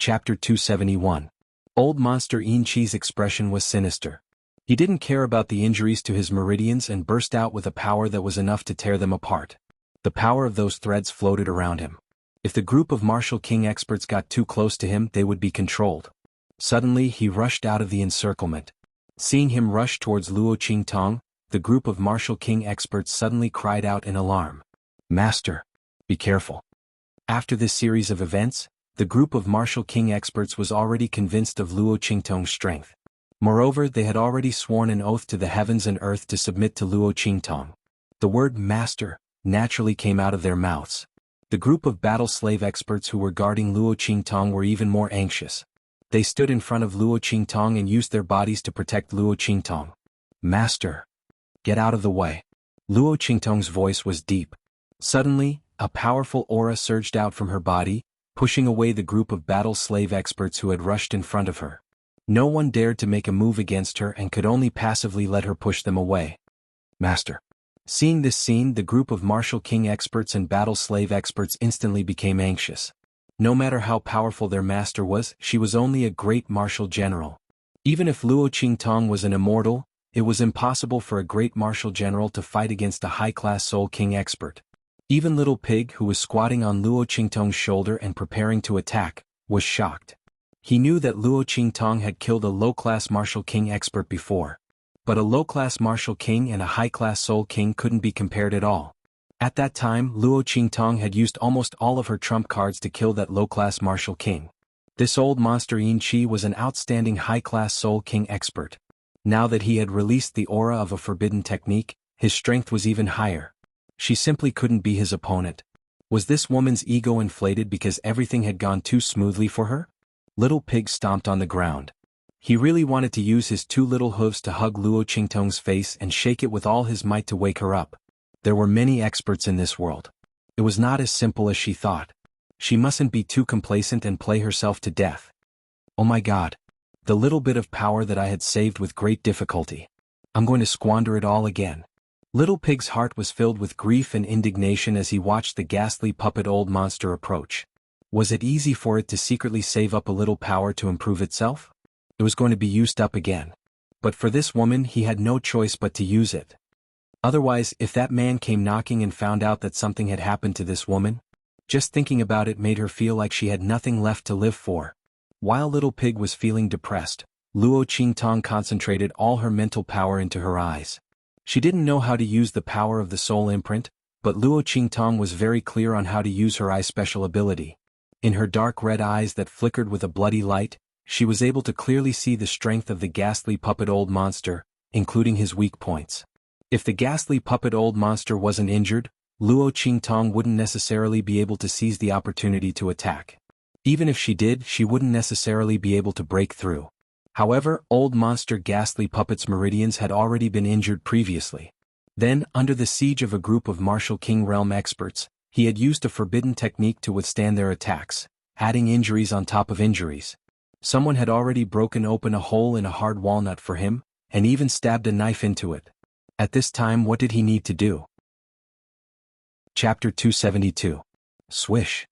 Chapter 271. Old Monster Yin Chi's expression was sinister. He didn't care about the injuries to his meridians and burst out with a power that was enough to tear them apart. The power of those threads floated around him. If the group of martial king experts got too close to him, they would be controlled. Suddenly, he rushed out of the encirclement. Seeing him rush towards Luo Qingtong, the group of martial king experts suddenly cried out in alarm. "Master, be careful." After this series of events, the group of martial king experts was already convinced of Luo Qingtong's strength. Moreover, they had already sworn an oath to the heavens and earth to submit to Luo Qingtong. The word master naturally came out of their mouths. The group of battle slave experts who were guarding Luo Qingtong were even more anxious. They stood in front of Luo Qingtong and used their bodies to protect Luo Qingtong. "Master, get out of the way." Luo Qingtong's voice was deep. Suddenly, a powerful aura surged out from her body, pushing away the group of battle slave experts who had rushed in front of her. No one dared to make a move against her and could only passively let her push them away. "Master." Seeing this scene, the group of martial king experts and battle slave experts instantly became anxious. No matter how powerful their master was, she was only a great martial general. Even if Luo Qingtong was an immortal, it was impossible for a great martial general to fight against a high-class soul king expert. Even Little Pig, who was squatting on Luo Qingtong's shoulder and preparing to attack, was shocked. He knew that Luo Qingtong had killed a low-class martial king expert before. But a low-class martial king and a high-class soul king couldn't be compared at all. At that time, Luo Qingtong had used almost all of her trump cards to kill that low-class martial king. This old monster Yin Chi was an outstanding high-class soul king expert. Now that he had released the aura of a forbidden technique, his strength was even higher. She simply couldn't be his opponent. Was this woman's ego inflated because everything had gone too smoothly for her? Little Pig stomped on the ground. He really wanted to use his two little hooves to hug Luo Qingtong's face and shake it with all his might to wake her up. There were many experts in this world. It was not as simple as she thought. She mustn't be too complacent and play herself to death. Oh my God. The little bit of power that I had saved with great difficulty. I'm going to squander it all again. Little Pig's heart was filled with grief and indignation as he watched the ghastly puppet old monster approach. Was it easy for it to secretly save up a little power to improve itself? It was going to be used up again. But for this woman, he had no choice but to use it. Otherwise, if that man came knocking and found out that something had happened to this woman, just thinking about it made her feel like she had nothing left to live for. While Little Pig was feeling depressed, Luo Qingtong concentrated all her mental power into her eyes. She didn't know how to use the power of the soul imprint, but Luo Qingtong was very clear on how to use her eye's special ability. In her dark red eyes that flickered with a bloody light, she was able to clearly see the strength of the ghastly puppet old monster, including his weak points. If the ghastly puppet old monster wasn't injured, Luo Qingtong wouldn't necessarily be able to seize the opportunity to attack. Even if she did, she wouldn't necessarily be able to break through. However, old monster ghastly puppet's meridians had already been injured previously. Then, under the siege of a group of martial king realm experts, he had used a forbidden technique to withstand their attacks, adding injuries on top of injuries. Someone had already broken open a hole in a hard walnut for him, and even stabbed a knife into it. At this time, what did he need to do? Chapter 272. Swish.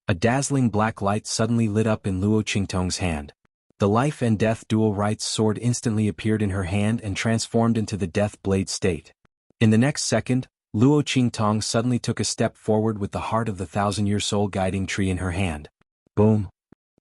A dazzling black light suddenly lit up in Luo Qingtong's hand. The life and death dual rights sword instantly appeared in her hand and transformed into the death blade state. In the next second, Luo Qingtong suddenly took a step forward with the heart of the thousand-year soul guiding tree in her hand. Boom.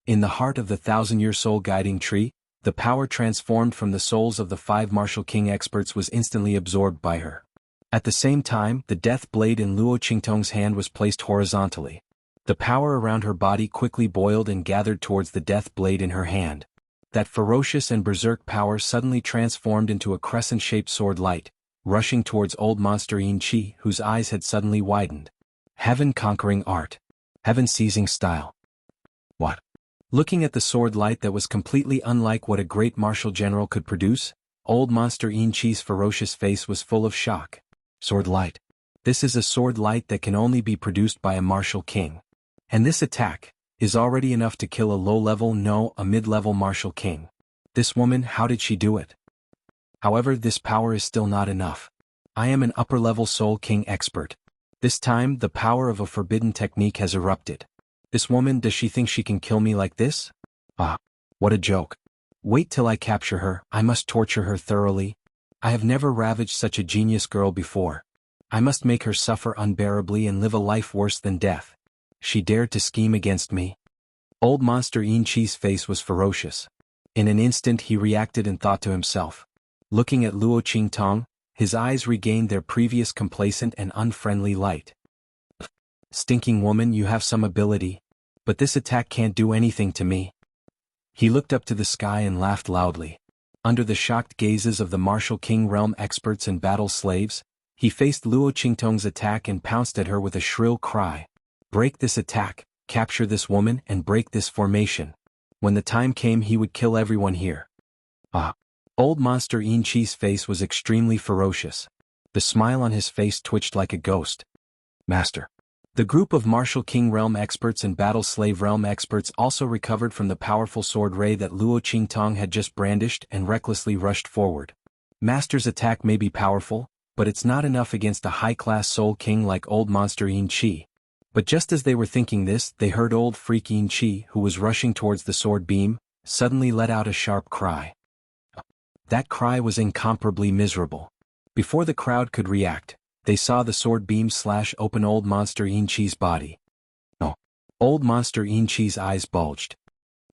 In the heart of the thousand-year soul guiding tree, the power transformed from the souls of the 5 martial king experts was instantly absorbed by her. At the same time, the death blade in Luo Qingtong's hand was placed horizontally. The power around her body quickly boiled and gathered towards the death blade in her hand. That ferocious and berserk power suddenly transformed into a crescent-shaped sword light, rushing towards old monster Yin Chi, whose eyes had suddenly widened. Heaven-conquering art. Heaven-seizing style. What? Looking at the sword light that was completely unlike what a great martial general could produce, old monster Yin Chi's ferocious face was full of shock. Sword light. This is a sword light that can only be produced by a martial king. And this attack is already enough to kill a low-level, no, a mid-level martial king. This woman, how did she do it? However, this power is still not enough. I am an upper-level soul king expert. This time, the power of a forbidden technique has erupted. This woman, does she think she can kill me like this? Ah, what a joke. Wait till I capture her, I must torture her thoroughly. I have never ravaged such a genius girl before. I must make her suffer unbearably and live a life worse than death. She dared to scheme against me. Old Monster Yin Chi's face was ferocious. In an instant he reacted and thought to himself. Looking at Luo Qingtong, his eyes regained their previous complacent and unfriendly light. Stinking woman, you have some ability, but this attack can't do anything to me. He looked up to the sky and laughed loudly. Under the shocked gazes of the martial king realm experts and battle slaves, he faced Luo Qingtong's attack and pounced at her with a shrill cry. Break this attack, capture this woman and break this formation. When the time came he would kill everyone here. Ah! Old Monster Yin Chi's face was extremely ferocious. The smile on his face twitched like a ghost. Master. The group of martial king realm experts and battle slave realm experts also recovered from the powerful sword ray that Luo Qingtong had just brandished and recklessly rushed forward. Master's attack may be powerful, but it's not enough against a high-class soul king like Old Monster Yin Chi. But just as they were thinking this, they heard Old Freak Yin Chi, who was rushing towards the sword beam, suddenly let out a sharp cry. That cry was incomparably miserable. Before the crowd could react, they saw the sword beam slash open Old Monster Yin Chi's body. Oh! Old Monster Yin Chi's eyes bulged.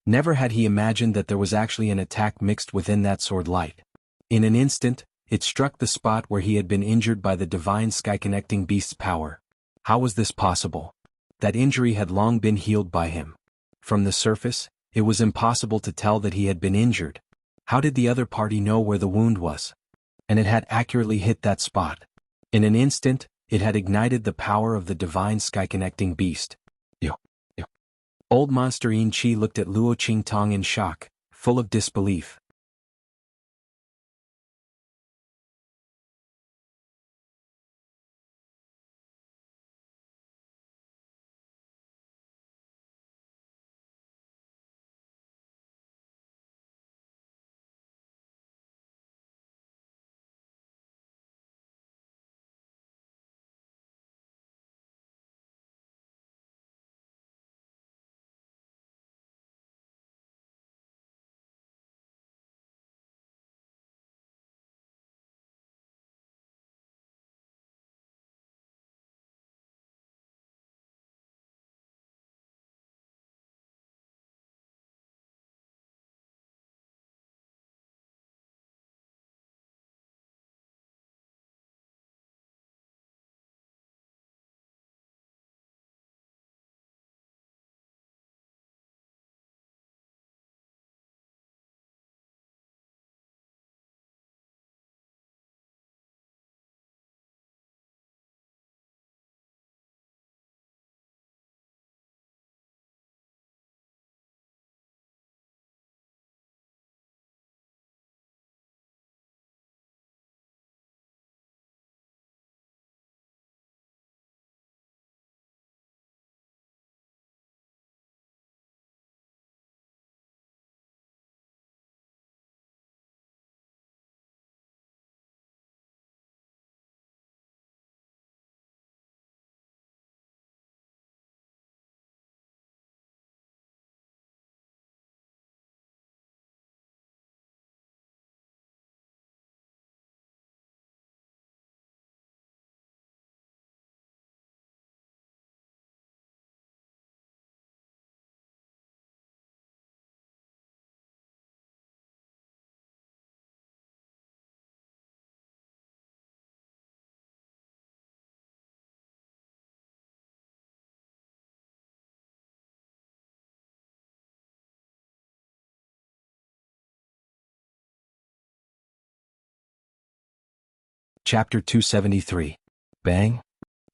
Never had he imagined that there was actually an attack mixed within that sword light. In an instant, it struck the spot where he had been injured by the divine sky-connecting beast's power. How was this possible? That injury had long been healed by him. From the surface, it was impossible to tell that he had been injured. How did the other party know where the wound was? And it had accurately hit that spot. In an instant, it had ignited the power of the divine sky-connecting beast. Yo. Old Monster Yin Chi looked at Luo Qingtong in shock, full of disbelief. Chapter 273. Bang!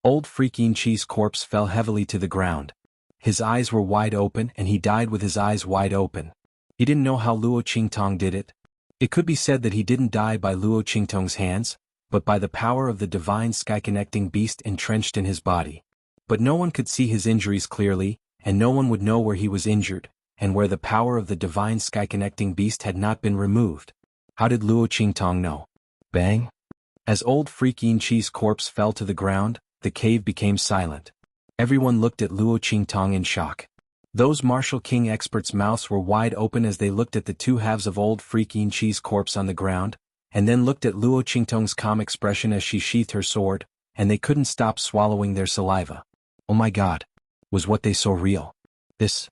Old Freak Yin Chi's corpse fell heavily to the ground. His eyes were wide open and he died with his eyes wide open. He didn't know how Luo Qingtong did it. It could be said that he didn't die by Luo Qingtong's hands, but by the power of the divine sky-connecting beast entrenched in his body. But no one could see his injuries clearly, and no one would know where he was injured, and where the power of the divine sky-connecting beast had not been removed. How did Luo Qingtong know? Bang! As Old Freak Yin Chi's corpse fell to the ground, the cave became silent. Everyone looked at Luo Qingtong in shock. Those Martial King experts' mouths were wide open as they looked at the two halves of old Freak Yin Chi's corpse on the ground, and then looked at Luo Qingtong's calm expression as she sheathed her sword, and they couldn't stop swallowing their saliva. Oh my god. Was what they saw real? This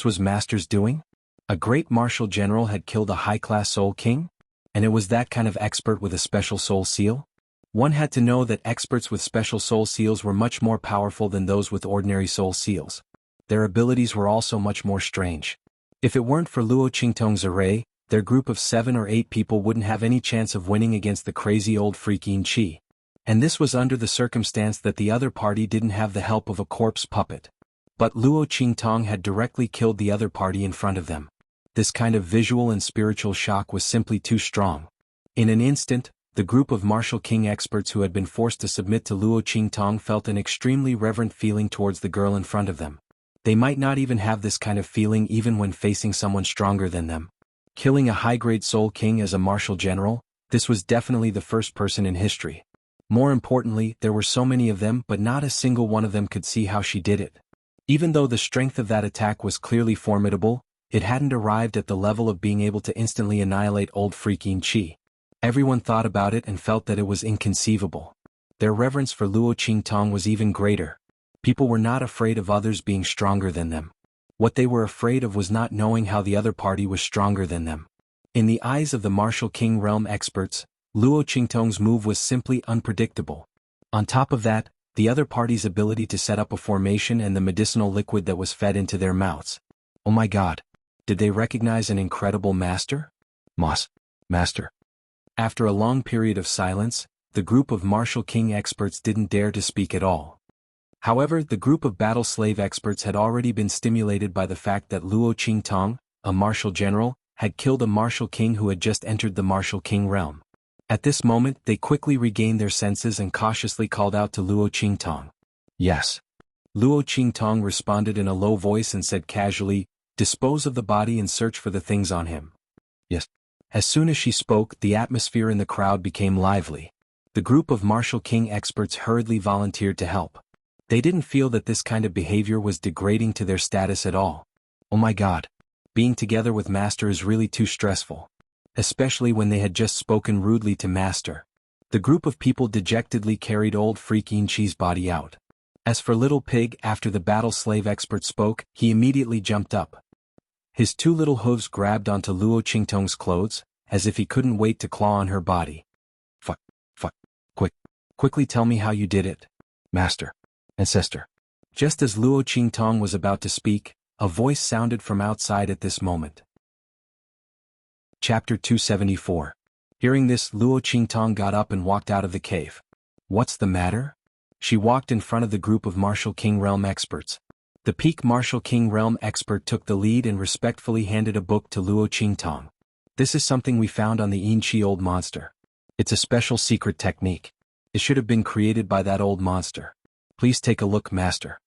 was Master's doing? A great martial general had killed a high-class soul king? And it was that kind of expert with a special soul seal? One had to know that experts with special soul seals were much more powerful than those with ordinary soul seals. Their abilities were also much more strange. If it weren't for Luo Qingtong's array, their group of 7 or 8 people wouldn't have any chance of winning against the crazy old Freak Yin Chi. And this was under the circumstance that the other party didn't have the help of a corpse puppet. But Luo Qingtong had directly killed the other party in front of them. This kind of visual and spiritual shock was simply too strong. In an instant, the group of Martial King experts who had been forced to submit to Luo Qingtong felt an extremely reverent feeling towards the girl in front of them. They might not even have this kind of feeling even when facing someone stronger than them. Killing a high-grade soul king as a martial general, this was definitely the first person in history. More importantly, there were so many of them, but not a single one of them could see how she did it. Even though the strength of that attack was clearly formidable, it hadn't arrived at the level of being able to instantly annihilate old Freak Yin Chi. Everyone thought about it and felt that it was inconceivable. Their reverence for Luo Qingtong was even greater. People were not afraid of others being stronger than them. What they were afraid of was not knowing how the other party was stronger than them. In the eyes of the Martial King realm experts, Luo Qingtong's move was simply unpredictable. On top of that, the other party's ability to set up a formation and the medicinal liquid that was fed into their mouths. Oh my god. Did they recognize an incredible master? Master. After a long period of silence, the group of Martial King experts didn't dare to speak at all. However, the group of battle slave experts had already been stimulated by the fact that Luo Qingtong, a martial general, had killed a martial king who had just entered the Martial King realm. At this moment, they quickly regained their senses and cautiously called out to Luo Qingtong. Yes. Luo Qingtong responded in a low voice and said casually, "Dispose of the body and search for the things on him." Yes. As soon as she spoke, the atmosphere in the crowd became lively. The group of Martial King experts hurriedly volunteered to help. They didn't feel that this kind of behavior was degrading to their status at all. Oh my god. Being together with Master is really too stressful. Especially when they had just spoken rudely to Master. The group of people dejectedly carried old Freak Yin Chi's body out. As for Little Pig, after the battle slave expert spoke, he immediately jumped up. His 2 little hooves grabbed onto Luo Qingtong's clothes, as if he couldn't wait to claw on her body. Fuck. Quickly tell me how you did it. Master. Ancestor. Just as Luo Qingtong was about to speak, a voice sounded from outside at this moment. Chapter 274. Hearing this, Luo Qingtong got up and walked out of the cave. What's the matter? She walked in front of the group of Martial King realm experts. The peak Martial King realm expert took the lead and respectfully handed a book to Luo Qingtong. This is something we found on the Yin Chi old monster. It's a special secret technique. It should have been created by that old monster. Please take a look, Master.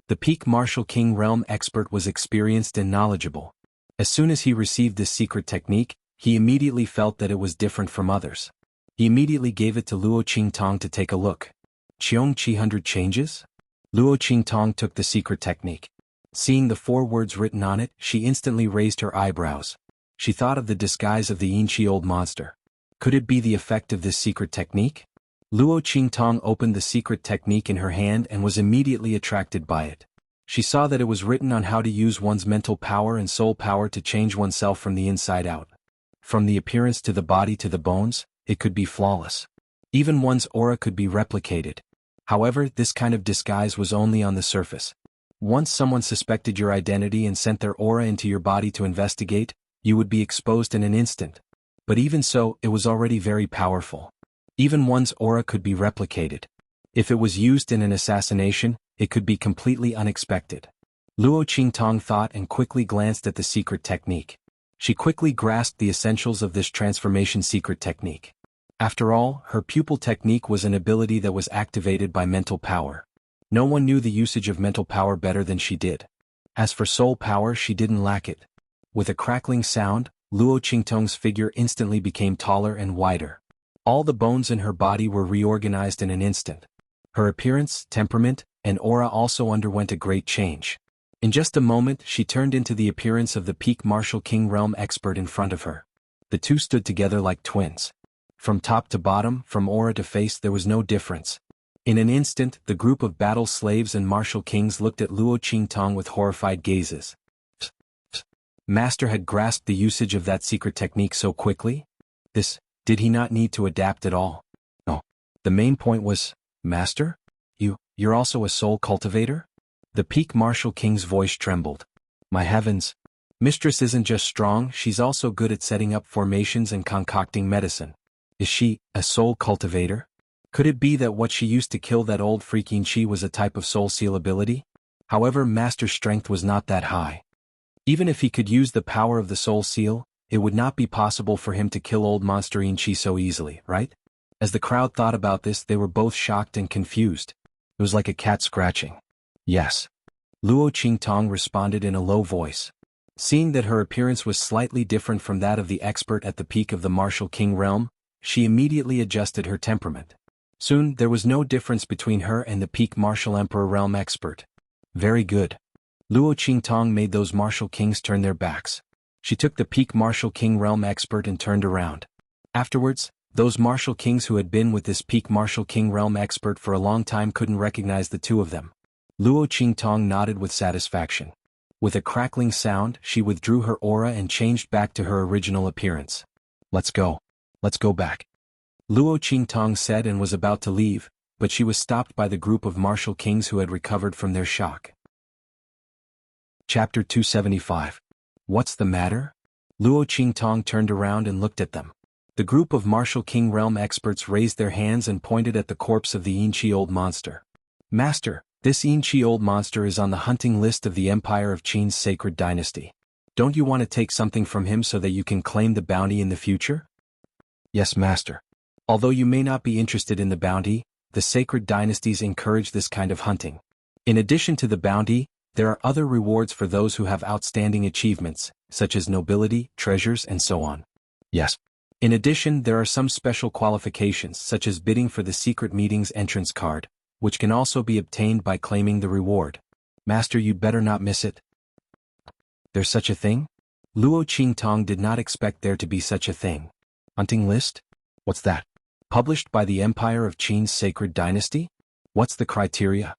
The peak Martial King realm expert was experienced and knowledgeable. As soon as he received this secret technique, he immediately felt that it was different from others. He immediately gave it to Luo Qingtong to take a look. Cheong Chi 100 changes? Luo Qingtong took the secret technique. Seeing the 4 words written on it, she instantly raised her eyebrows. She thought of the disguise of the Yin Chi old monster. Could it be the effect of this secret technique? Luo Qingtong opened the secret technique in her hand and was immediately attracted by it. She saw that it was written on how to use one's mental power and soul power to change oneself from the inside out. From the appearance to the body to the bones, it could be flawless. Even one's aura could be replicated. However, this kind of disguise was only on the surface. Once someone suspected your identity and sent their aura into your body to investigate, you would be exposed in an instant. But even so, it was already very powerful. Even one's aura could be replicated. If it was used in an assassination, it could be completely unexpected. Luo Qingtong thought and quickly glanced at the secret technique. She quickly grasped the essentials of this transformation secret technique. After all, her pupil technique was an ability that was activated by mental power. No one knew the usage of mental power better than she did. As for soul power, she didn't lack it. With a crackling sound, Luo Qingtong's figure instantly became taller and wider. All the bones in her body were reorganized in an instant. Her appearance, temperament, and aura also underwent a great change. In just a moment she turned into the appearance of the peak martial king realm expert in front of her. The two stood together like twins. From top to bottom, from aura to face, there was no difference. In an instant, the group of battle slaves and martial kings looked at Luo Qingtong with horrified gazes. Master had grasped the usage of that secret technique so quickly? Did he not need to adapt at all? No. The main point was, Master? You're also a soul cultivator? The peak martial king's voice trembled. My heavens! Mistress isn't just strong, she's also good at setting up formations and concocting medicine. Is she a soul cultivator? Could it be that what she used to kill that old freaking Qi was a type of soul seal ability? However, Master's strength was not that high. Even if he could use the power of the soul seal, it would not be possible for him to kill old monsterine Qi so easily, right? As the crowd thought about this, they were both shocked and confused. It was like a cat scratching. Yes. Luo Qingtong responded in a low voice. Seeing that her appearance was slightly different from that of the expert at the peak of the martial king realm, she immediately adjusted her temperament. Soon, there was no difference between her and the peak martial emperor realm expert. Very good. Luo Qingtong made those martial kings turn their backs. She took the peak martial king realm expert and turned around. Afterwards, those martial kings who had been with this peak martial king realm expert for a long time couldn't recognize the two of them. Luo Qingtong nodded with satisfaction. With a crackling sound, she withdrew her aura and changed back to her original appearance. Let's go. Let's go back. Luo Qingtong said and was about to leave, but she was stopped by the group of martial kings who had recovered from their shock. Chapter 275. What's the matter? Luo Qingtong turned around and looked at them. The group of martial king realm experts raised their hands and pointed at the corpse of the Yinchi old monster. Master, this Yinchi old monster is on the hunting list of the Empire of Qin's sacred dynasty. Don't you want to take something from him so that you can claim the bounty in the future? Yes, Master. Although you may not be interested in the bounty, the sacred dynasties encourage this kind of hunting. In addition to the bounty, there are other rewards for those who have outstanding achievements, such as nobility, treasures, and so on. Yes. In addition, there are some special qualifications, such as bidding for the secret meeting's entrance card, which can also be obtained by claiming the reward. Master, you better not miss it. There's such a thing? Luo Qingtong did not expect there to be such a thing. Hunting list? What's that? Published by the Empire of Qin's sacred dynasty? What's the criteria?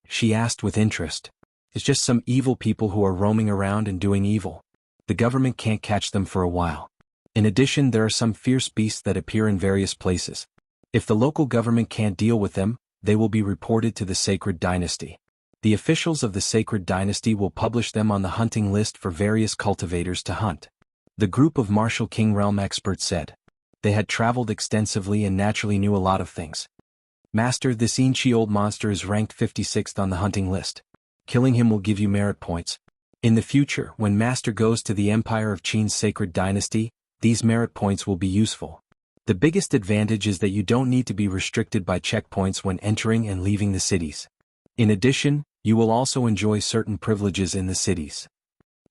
She asked with interest. It's just some evil people who are roaming around and doing evil. The government can't catch them for a while. In addition, there are some fierce beasts that appear in various places. If the local government can't deal with them, they will be reported to the sacred dynasty. The officials of the sacred dynasty will publish them on the hunting list for various cultivators to hunt. The group of martial king realm experts said. They had traveled extensively and naturally knew a lot of things. Master, this Yinchi old monster is ranked 56th on the hunting list. Killing him will give you merit points. In the future, when Master goes to the Empire of Qin's sacred dynasty, these merit points will be useful. The biggest advantage is that you don't need to be restricted by checkpoints when entering and leaving the cities. In addition, you will also enjoy certain privileges in the cities.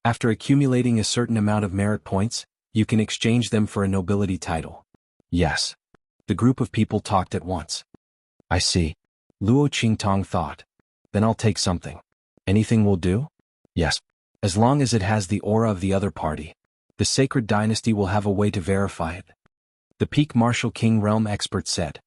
After accumulating a certain amount of merit points, you can exchange them for a nobility title. Yes. The group of people talked at once. I see. Luo Qingtong thought. Then I'll take something. Anything will do? Yes. As long as it has the aura of the other party. The sacred dynasty will have a way to verify it. The peak martial king realm expert said.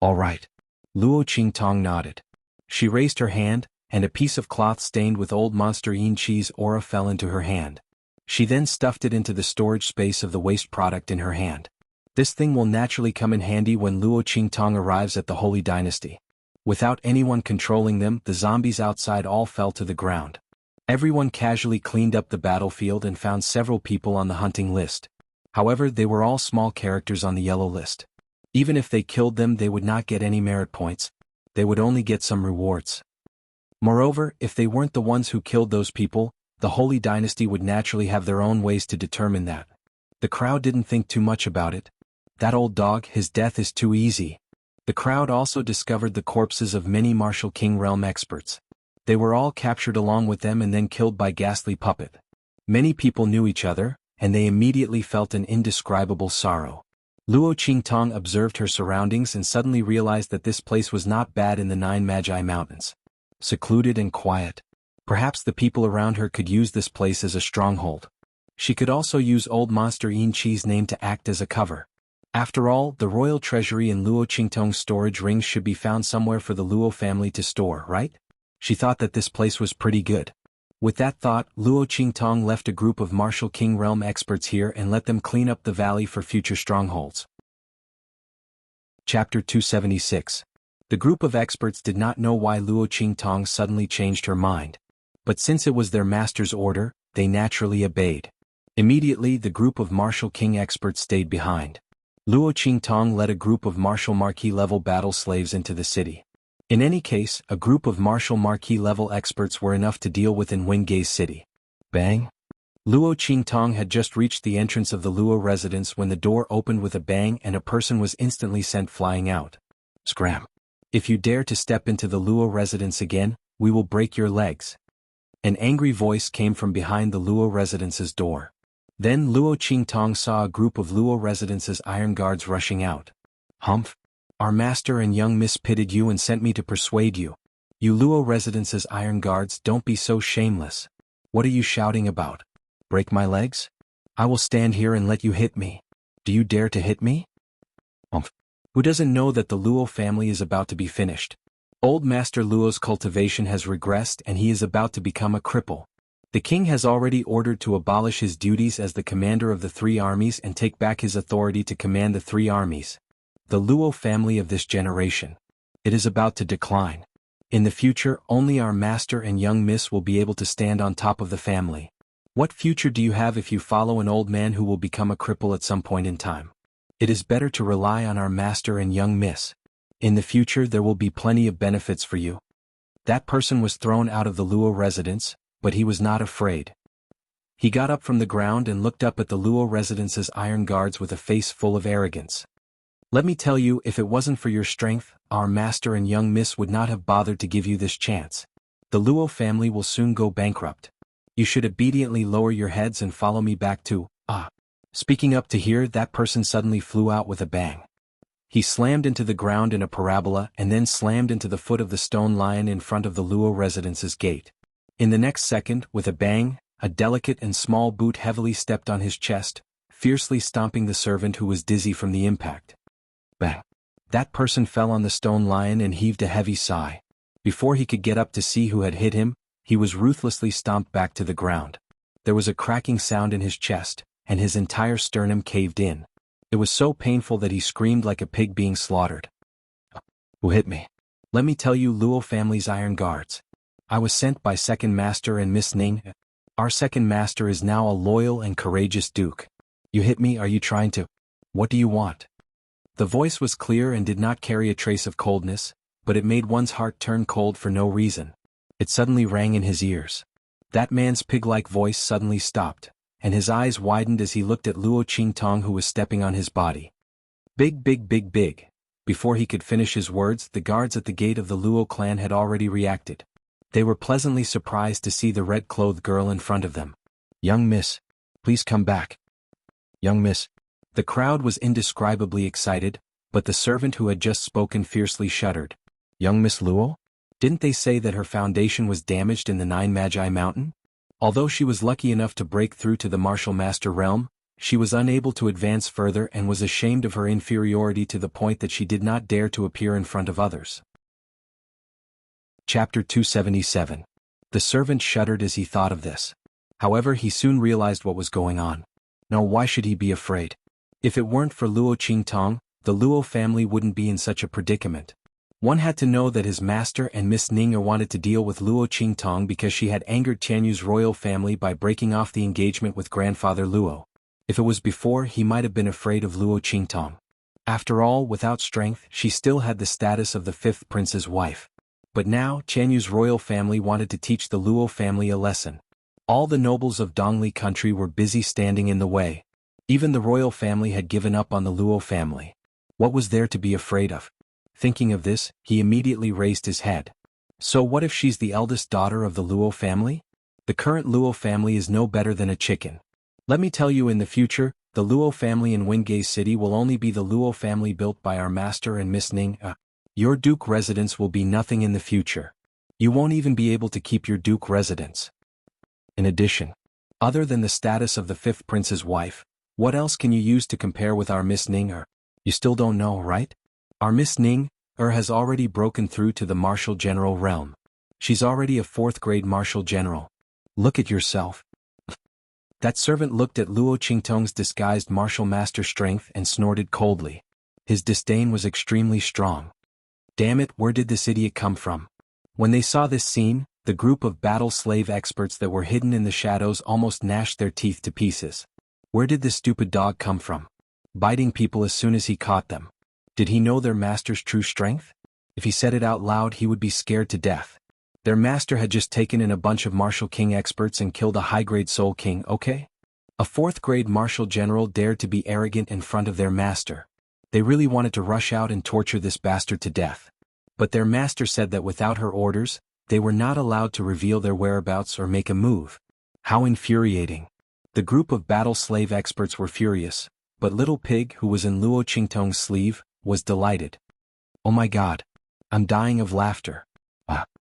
All right. Luo Qingtong nodded. She raised her hand, and a piece of cloth stained with old monster Yinchi's aura fell into her hand. She then stuffed it into the storage space of the waste product in her hand. This thing will naturally come in handy when Luo Qingtong arrives at the Holy Dynasty. Without anyone controlling them, the zombies outside all fell to the ground. Everyone casually cleaned up the battlefield and found several people on the hunting list. However, they were all small characters on the yellow list. Even if they killed them, they would not get any merit points. They would only get some rewards. Moreover, if they weren't the ones who killed those people, the Holy Dynasty would naturally have their own ways to determine that. The crowd didn't think too much about it. That old dog, his death is too easy. The crowd also discovered the corpses of many martial king realm experts. They were all captured along with them and then killed by ghastly puppet. Many people knew each other, and they immediately felt an indescribable sorrow. Luo Qingtong observed her surroundings and suddenly realized that this place was not bad in the Nine Magi Mountains. Secluded and quiet. Perhaps the people around her could use this place as a stronghold. She could also use Old Master Yin Chi's name to act as a cover. After all, the royal treasury in Luo Qingtong's storage rings should be found somewhere for the Luo family to store, right? She thought that this place was pretty good. With that thought, Luo Qingtong left a group of Martial King Realm experts here and let them clean up the valley for future strongholds. Chapter 276. The group of experts did not know why Luo Qingtong suddenly changed her mind. But since it was their master's order, they naturally obeyed. Immediately, the group of Martial King experts stayed behind. Luo Qingtong led a group of Martial Marquis level battle slaves into the city. In any case, a group of Martial Marquis level experts were enough to deal with in Wingay's city. Bang! Luo Qingtong had just reached the entrance of the Luo residence when the door opened with a bang and a person was instantly sent flying out. Scram! If you dare to step into the Luo residence again, we will break your legs. An angry voice came from behind the Luo residence's door. Then Luo Qingtong saw a group of Luo residence's iron guards rushing out. Humph! Our master and young miss pitted you and sent me to persuade you. You Luo residence's iron guards, don't be so shameless. What are you shouting about? Break my legs? I will stand here and let you hit me. Do you dare to hit me? Humph! Who doesn't know that the Luo family is about to be finished? Old Master Luo's cultivation has regressed and he is about to become a cripple. The king has already ordered to abolish his duties as the commander of the three armies and take back his authority to command the three armies. The Luo family of this generation. It is about to decline. In the future, only our master and young miss will be able to stand on top of the family. What future do you have if you follow an old man who will become a cripple at some point in time? It is better to rely on our master and young miss. In the future there will be plenty of benefits for you. That person was thrown out of the Luo residence, but he was not afraid. He got up from the ground and looked up at the Luo residence's iron guards with a face full of arrogance. Let me tell you, if it wasn't for your strength, our master and young miss would not have bothered to give you this chance. The Luo family will soon go bankrupt. You should obediently lower your heads and follow me back to, Speaking up to here, that person suddenly flew out with a bang. He slammed into the ground in a parabola and then slammed into the foot of the stone lion in front of the Luo residence's gate. In the next second, with a bang, a delicate and small boot heavily stepped on his chest, fiercely stomping the servant who was dizzy from the impact. Bang! That person fell on the stone lion and heaved a heavy sigh. Before he could get up to see who had hit him, he was ruthlessly stomped back to the ground. There was a cracking sound in his chest, and his entire sternum caved in. It was so painful that he screamed like a pig being slaughtered. Who hit me? Let me tell you, Luo family's iron guards. I was sent by Second Master and Miss Ning. Our Second Master is now a loyal and courageous duke. You hit me, are you trying to? What do you want? The voice was clear and did not carry a trace of coldness, but it made one's heart turn cold for no reason. It suddenly rang in his ears. That man's pig-like voice suddenly stopped, and his eyes widened as he looked at Luo Qingtong who was stepping on his body. Big, big, big, big. Before he could finish his words, the guards at the gate of the Luo clan had already reacted. They were pleasantly surprised to see the red-clothed girl in front of them. Young miss, please come back. Young miss. The crowd was indescribably excited, but the servant who had just spoken fiercely shuddered. Young Miss Luo? Didn't they say that her foundation was damaged in the Nine Magi Mountain? Although she was lucky enough to break through to the Martial Master realm, she was unable to advance further and was ashamed of her inferiority to the point that she did not dare to appear in front of others. Chapter 277. The servant shuddered as he thought of this. However, he soon realized what was going on. Now why should he be afraid? If it weren't for Luo Qingtong, the Luo family wouldn't be in such a predicament. One had to know that his master and Miss Ning wanted to deal with Luo Qingtong because she had angered Tianyu's royal family by breaking off the engagement with grandfather Luo. If it was before, he might have been afraid of Luo Qingtong. After all, without strength, she still had the status of the fifth prince's wife. But now, Tianyu's royal family wanted to teach the Luo family a lesson. All the nobles of Dongli country were busy standing in the way. Even the royal family had given up on the Luo family. What was there to be afraid of? Thinking of this, he immediately raised his head. So what if she's the eldest daughter of the Luo family? The current Luo family is no better than a chicken. Let me tell you, in the future, the Luo family in Wingay City will only be the Luo family built by our master and Miss Ning. Your duke residence will be nothing in the future. You won't even be able to keep your duke residence. In addition, other than the status of the fifth prince's wife, what else can you use to compare with our Miss Ning? You still don't know, right? Our Miss Ning has already broken through to the Marshal General realm. She's already a 4th grade Marshal General. Look at yourself. That servant looked at Luo Qingtong's disguised martial master strength and snorted coldly. His disdain was extremely strong. Damn it, where did this idiot come from? When they saw this scene, the group of battle slave experts that were hidden in the shadows almost gnashed their teeth to pieces. Where did this stupid dog come from? Biting people as soon as he caught them. Did he know their master's true strength? If he said it out loud, he would be scared to death. Their master had just taken in a bunch of martial king experts and killed a high-grade soul king, okay? A 4th grade martial general dared to be arrogant in front of their master. They really wanted to rush out and torture this bastard to death. But their master said that without her orders, they were not allowed to reveal their whereabouts or make a move. How infuriating. The group of battle slave experts were furious, but Little Pig, who was in Luo Qingtong's sleeve, was delighted. Oh my god. I'm dying of laughter.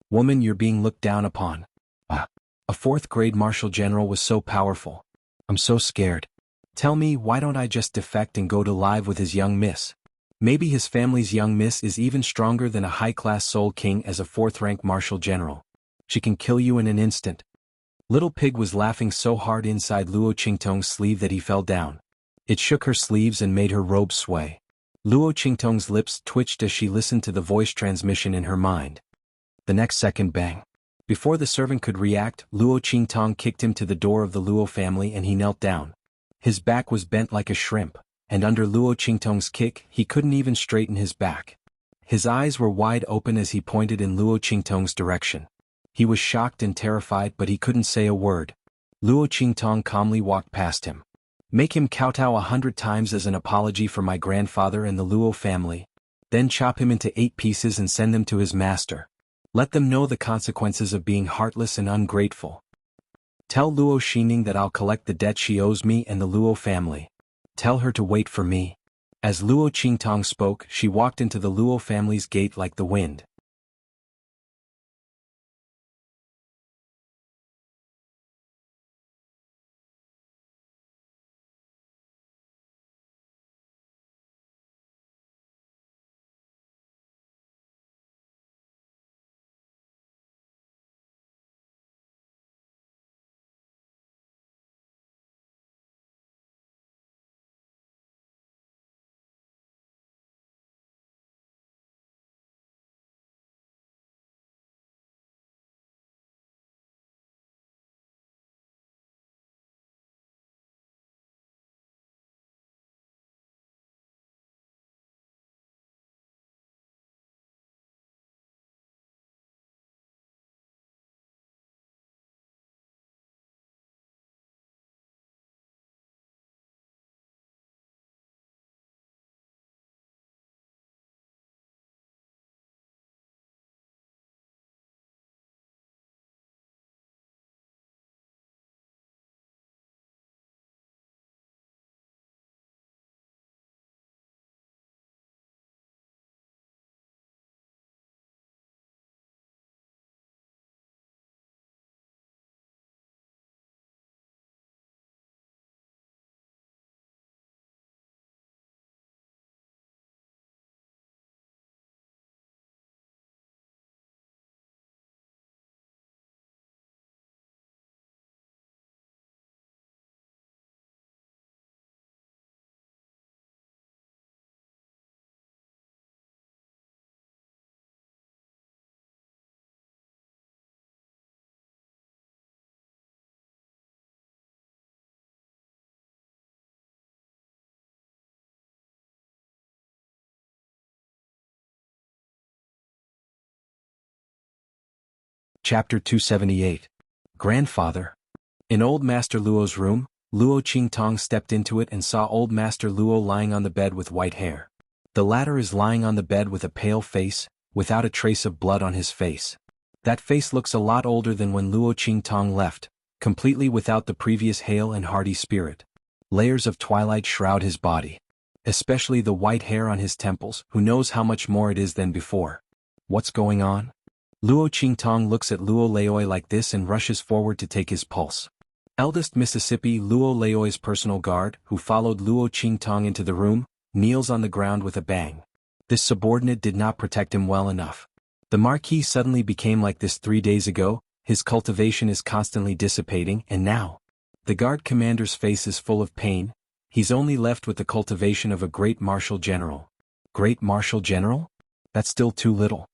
Woman, you're being looked down upon. A 4th grade martial general was so powerful. I'm so scared. Tell me, why don't I just defect and go to live with his young miss? Maybe his family's young miss is even stronger than a high-class soul king as a 4th-rank martial general. She can kill you in an instant. Little Pig was laughing so hard inside Luo Qingtong's sleeve that he fell down. It shook her sleeves and made her robe sway. Luo Qingtong's lips twitched as she listened to the voice transmission in her mind. The next second, bang. Before the servant could react, Luo Qingtong kicked him to the door of the Luo family and he knelt down. His back was bent like a shrimp, and under Luo Qingtong's kick, he couldn't even straighten his back. His eyes were wide open as he pointed in Luo Qingtong's direction. He was shocked and terrified, but he couldn't say a word. Luo Qingtong calmly walked past him. Make him kowtow 100 times as an apology for my grandfather and the Luo family. Then chop him into 8 pieces and send them to his master. Let them know the consequences of being heartless and ungrateful. Tell Luo Xining that I'll collect the debt she owes me and the Luo family. Tell her to wait for me. As Luo Qingtong spoke, she walked into the Luo family's gate like the wind. Chapter 278. Grandfather. In Old Master Luo's room, Luo Qingtong stepped into it and saw Old Master Luo lying on the bed with white hair. The latter is lying on the bed with a pale face, without a trace of blood on his face. That face looks a lot older than when Luo Qingtong left, completely without the previous hale and hearty spirit. Layers of twilight shroud his body. Especially the white hair on his temples, who knows how much more it is than before. What's going on? Luo Qingtong looks at Luo Laoi like this and rushes forward to take his pulse. Eldest Mississippi Luo Laoi's personal guard, who followed Luo Qingtong into the room, kneels on the ground with a bang. This subordinate did not protect him well enough. The Marquis suddenly became like this 3 days ago, his cultivation is constantly dissipating, and now. The guard commander's face is full of pain. He's only left with the cultivation of a great martial general. Great martial general? That's still too little.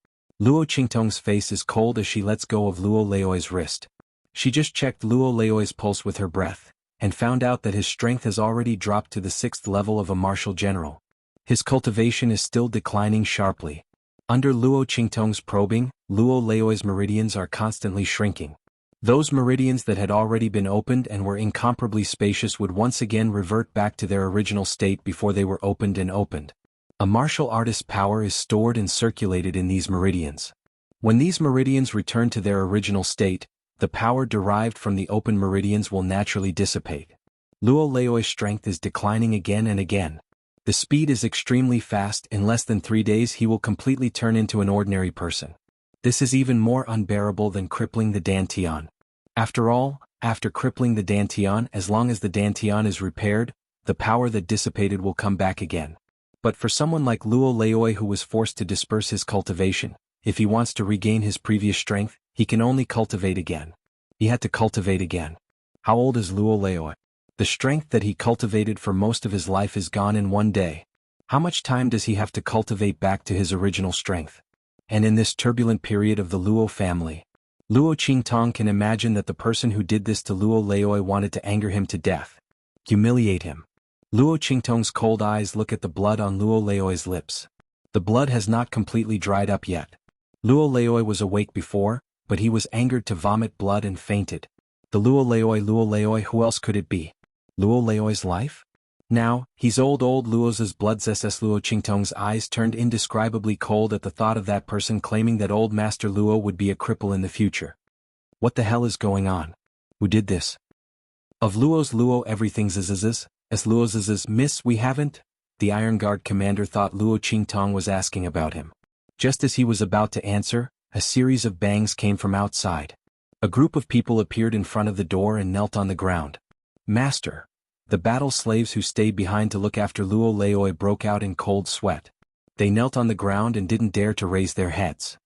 Luo Qingtong's face is cold as she lets go of Luo Laoi's wrist. She just checked Luo Laoi's pulse with her breath, and found out that his strength has already dropped to the 6th level of a martial general. His cultivation is still declining sharply. Under Luo Qingtong's probing, Luo Laoi's meridians are constantly shrinking. Those meridians that had already been opened and were incomparably spacious would once again revert back to their original state before they were opened and opened. A martial artist's power is stored and circulated in these meridians. When these meridians return to their original state, the power derived from the open meridians will naturally dissipate. Luo Laoi's strength is declining again and again. The speed is extremely fast. In less than 3 days he will completely turn into an ordinary person. This is even more unbearable than crippling the Dantian. After all, after crippling the Dantian, as long as the Dantian is repaired, the power that dissipated will come back again. But for someone like Luo Laoi who was forced to disperse his cultivation, if he wants to regain his previous strength, he can only cultivate again. He had to cultivate again. How old is Luo Laoi? The strength that he cultivated for most of his life is gone in 1 day. How much time does he have to cultivate back to his original strength? And in this turbulent period of the Luo family, Luo Qingtong can imagine that the person who did this to Luo Laoi wanted to anger him to death. Humiliate him. Luo Qingtong's cold eyes look at the blood on Luo Laoi's lips. The blood has not completely dried up yet. Luo Laoi was awake before, but he was angered to vomit blood and fainted. The Luo Laoi, who else could it be? Luo Laoi's life? Now, he's old Luo's blood. Luo Qingtong's eyes turned indescribably cold at the thought of that person claiming that old Master Luo would be a cripple in the future. What the hell is going on? Who did this? Of Luo's Luo everything's as Luo's miss we haven't? The Iron Guard commander thought Luo Qingtong was asking about him. Just as he was about to answer, a series of bangs came from outside. A group of people appeared in front of the door and knelt on the ground. Master. The battle slaves who stayed behind to look after Luo Laoi broke out in cold sweat. They knelt on the ground and didn't dare to raise their heads.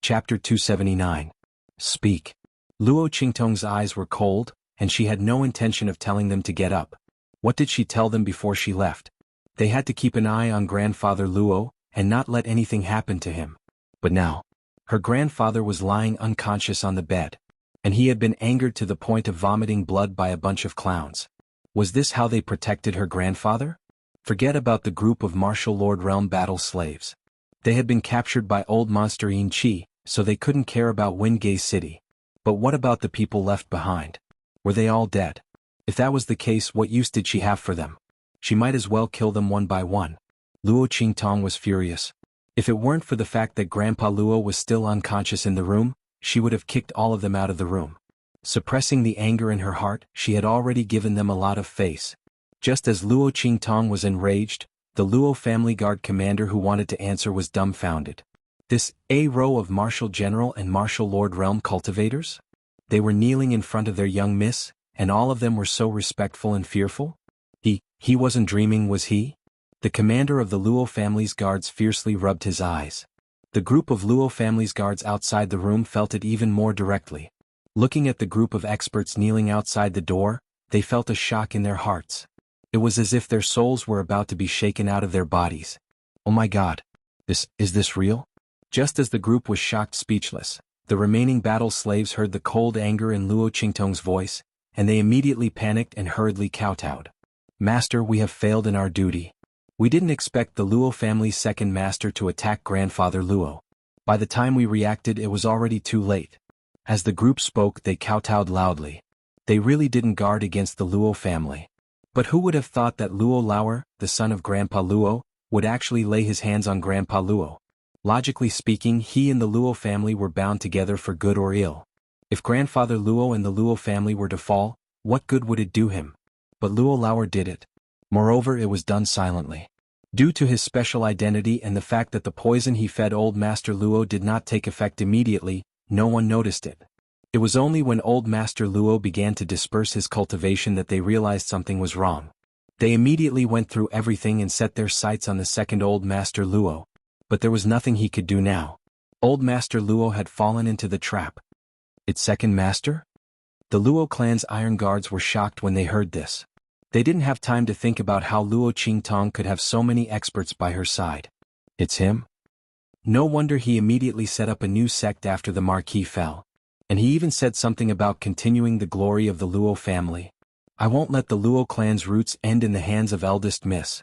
Chapter 279. Speak. Luo Qingtong's eyes were cold, and she had no intention of telling them to get up. What did she tell them before she left? They had to keep an eye on grandfather Luo, and not let anything happen to him. But now, her grandfather was lying unconscious on the bed, and he had been angered to the point of vomiting blood by a bunch of clowns. Was this how they protected her grandfather? Forget about the group of martial lord realm battle slaves. They had been captured by old monster Yin Chi, so they couldn't care about Wingay City. But what about the people left behind? Were they all dead? If that was the case, what use did she have for them? She might as well kill them one by one. Luo Qingtong was furious. If it weren't for the fact that Grandpa Luo was still unconscious in the room, she would have kicked all of them out of the room. Suppressing the anger in her heart, she had already given them a lot of face. Just as Luo Qingtong was enraged, the Luo family guard commander who wanted to answer was dumbfounded. This, a row of martial general and martial lord realm cultivators? They were kneeling in front of their young miss, and all of them were so respectful and fearful? He wasn't dreaming, was he? The commander of the Luo family's guards fiercely rubbed his eyes. The group of Luo family's guards outside the room felt it even more directly. Looking at the group of experts kneeling outside the door, they felt a shock in their hearts. It was as if their souls were about to be shaken out of their bodies. Oh my God. Is this real? Just as the group was shocked speechless, the remaining battle slaves heard the cold anger in Luo Qingtong's voice, and they immediately panicked and hurriedly kowtowed. Master, we have failed in our duty. We didn't expect the Luo family's second master to attack grandfather Luo. By the time we reacted, it was already too late. As the group spoke, they kowtowed loudly. They really didn't guard against the Luo family. But who would have thought that Luo Lauer, the son of Grandpa Luo, would actually lay his hands on Grandpa Luo? Logically speaking, he and the Luo family were bound together for good or ill. If grandfather Luo and the Luo family were to fall, what good would it do him? But Luo Lauer did it. Moreover, it was done silently. Due to his special identity and the fact that the poison he fed Old Master Luo did not take effect immediately, no one noticed it. It was only when Old Master Luo began to disperse his cultivation that they realized something was wrong. They immediately went through everything and set their sights on the second Old Master Luo. But there was nothing he could do now. Old Master Luo had fallen into the trap. Its second master? The Luo clan's iron guards were shocked when they heard this. They didn't have time to think about how Luo Qingtong could have so many experts by her side. It's him? No wonder he immediately set up a new sect after the Marquis fell. And he even said something about continuing the glory of the Luo family. I won't let the Luo clan's roots end in the hands of eldest miss.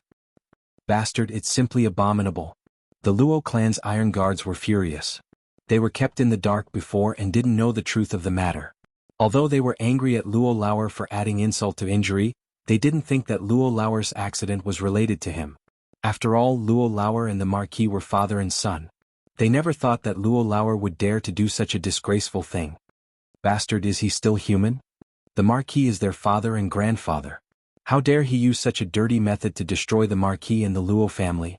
Bastard, it's simply abominable. The Luo clan's iron guards were furious. They were kept in the dark before and didn't know the truth of the matter. Although they were angry at Luo Lauer for adding insult to injury, they didn't think that Luo Lauer's accident was related to him. After all, Luo Lauer and the Marquis were father and son. They never thought that Luo Lauer would dare to do such a disgraceful thing. Bastard, is he still human? The Marquis is their father and grandfather. How dare he use such a dirty method to destroy the Marquis and the Luo family?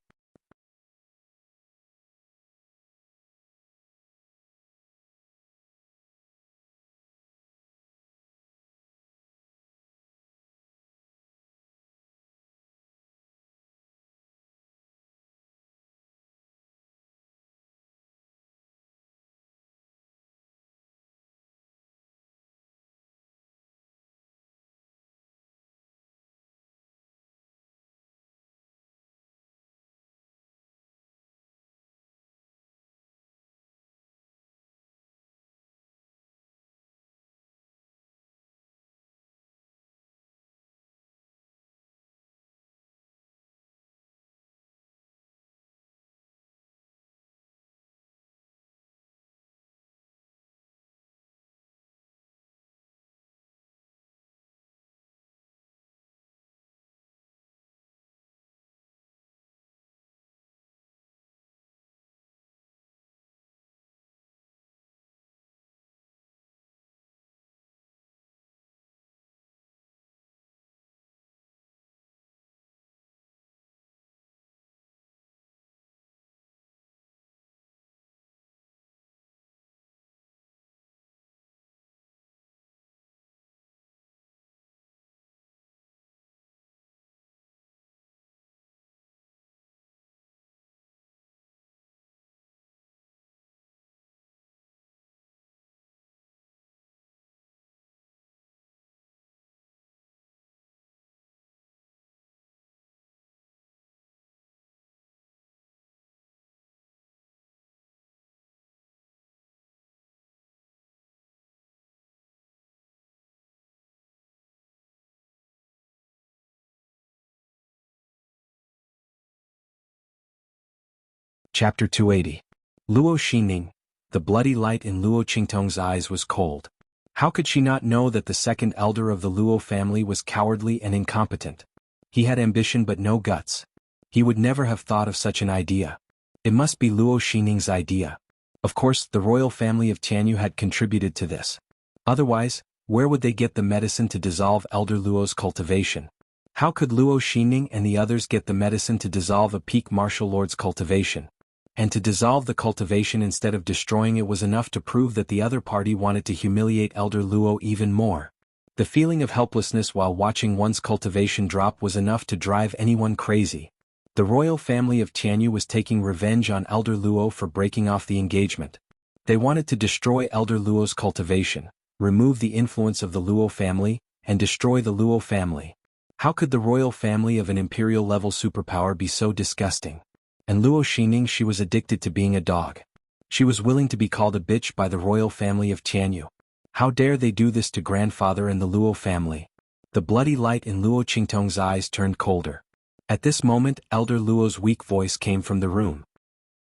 Chapter 280. Luo Xining. The bloody light in Luo Qingtong's eyes was cold. How could she not know that the second elder of the Luo family was cowardly and incompetent? He had ambition but no guts. He would never have thought of such an idea. It must be Luo Xining's idea. Of course, the royal family of Tianyu had contributed to this. Otherwise, where would they get the medicine to dissolve Elder Luo's cultivation? How could Luo Xining and the others get the medicine to dissolve a peak martial lord's cultivation? And to dissolve the cultivation instead of destroying it was enough to prove that the other party wanted to humiliate Elder Luo even more. The feeling of helplessness while watching one's cultivation drop was enough to drive anyone crazy. The royal family of Tianyu was taking revenge on Elder Luo for breaking off the engagement. They wanted to destroy Elder Luo's cultivation, remove the influence of the Luo family, and destroy the Luo family. How could the royal family of an imperial-level superpower be so disgusting? And Luo Xining, she was addicted to being a dog. She was willing to be called a bitch by the royal family of Tianyu. How dare they do this to grandfather and the Luo family? The bloody light in Luo Qingtong's eyes turned colder. At this moment, Elder Luo's weak voice came from the room.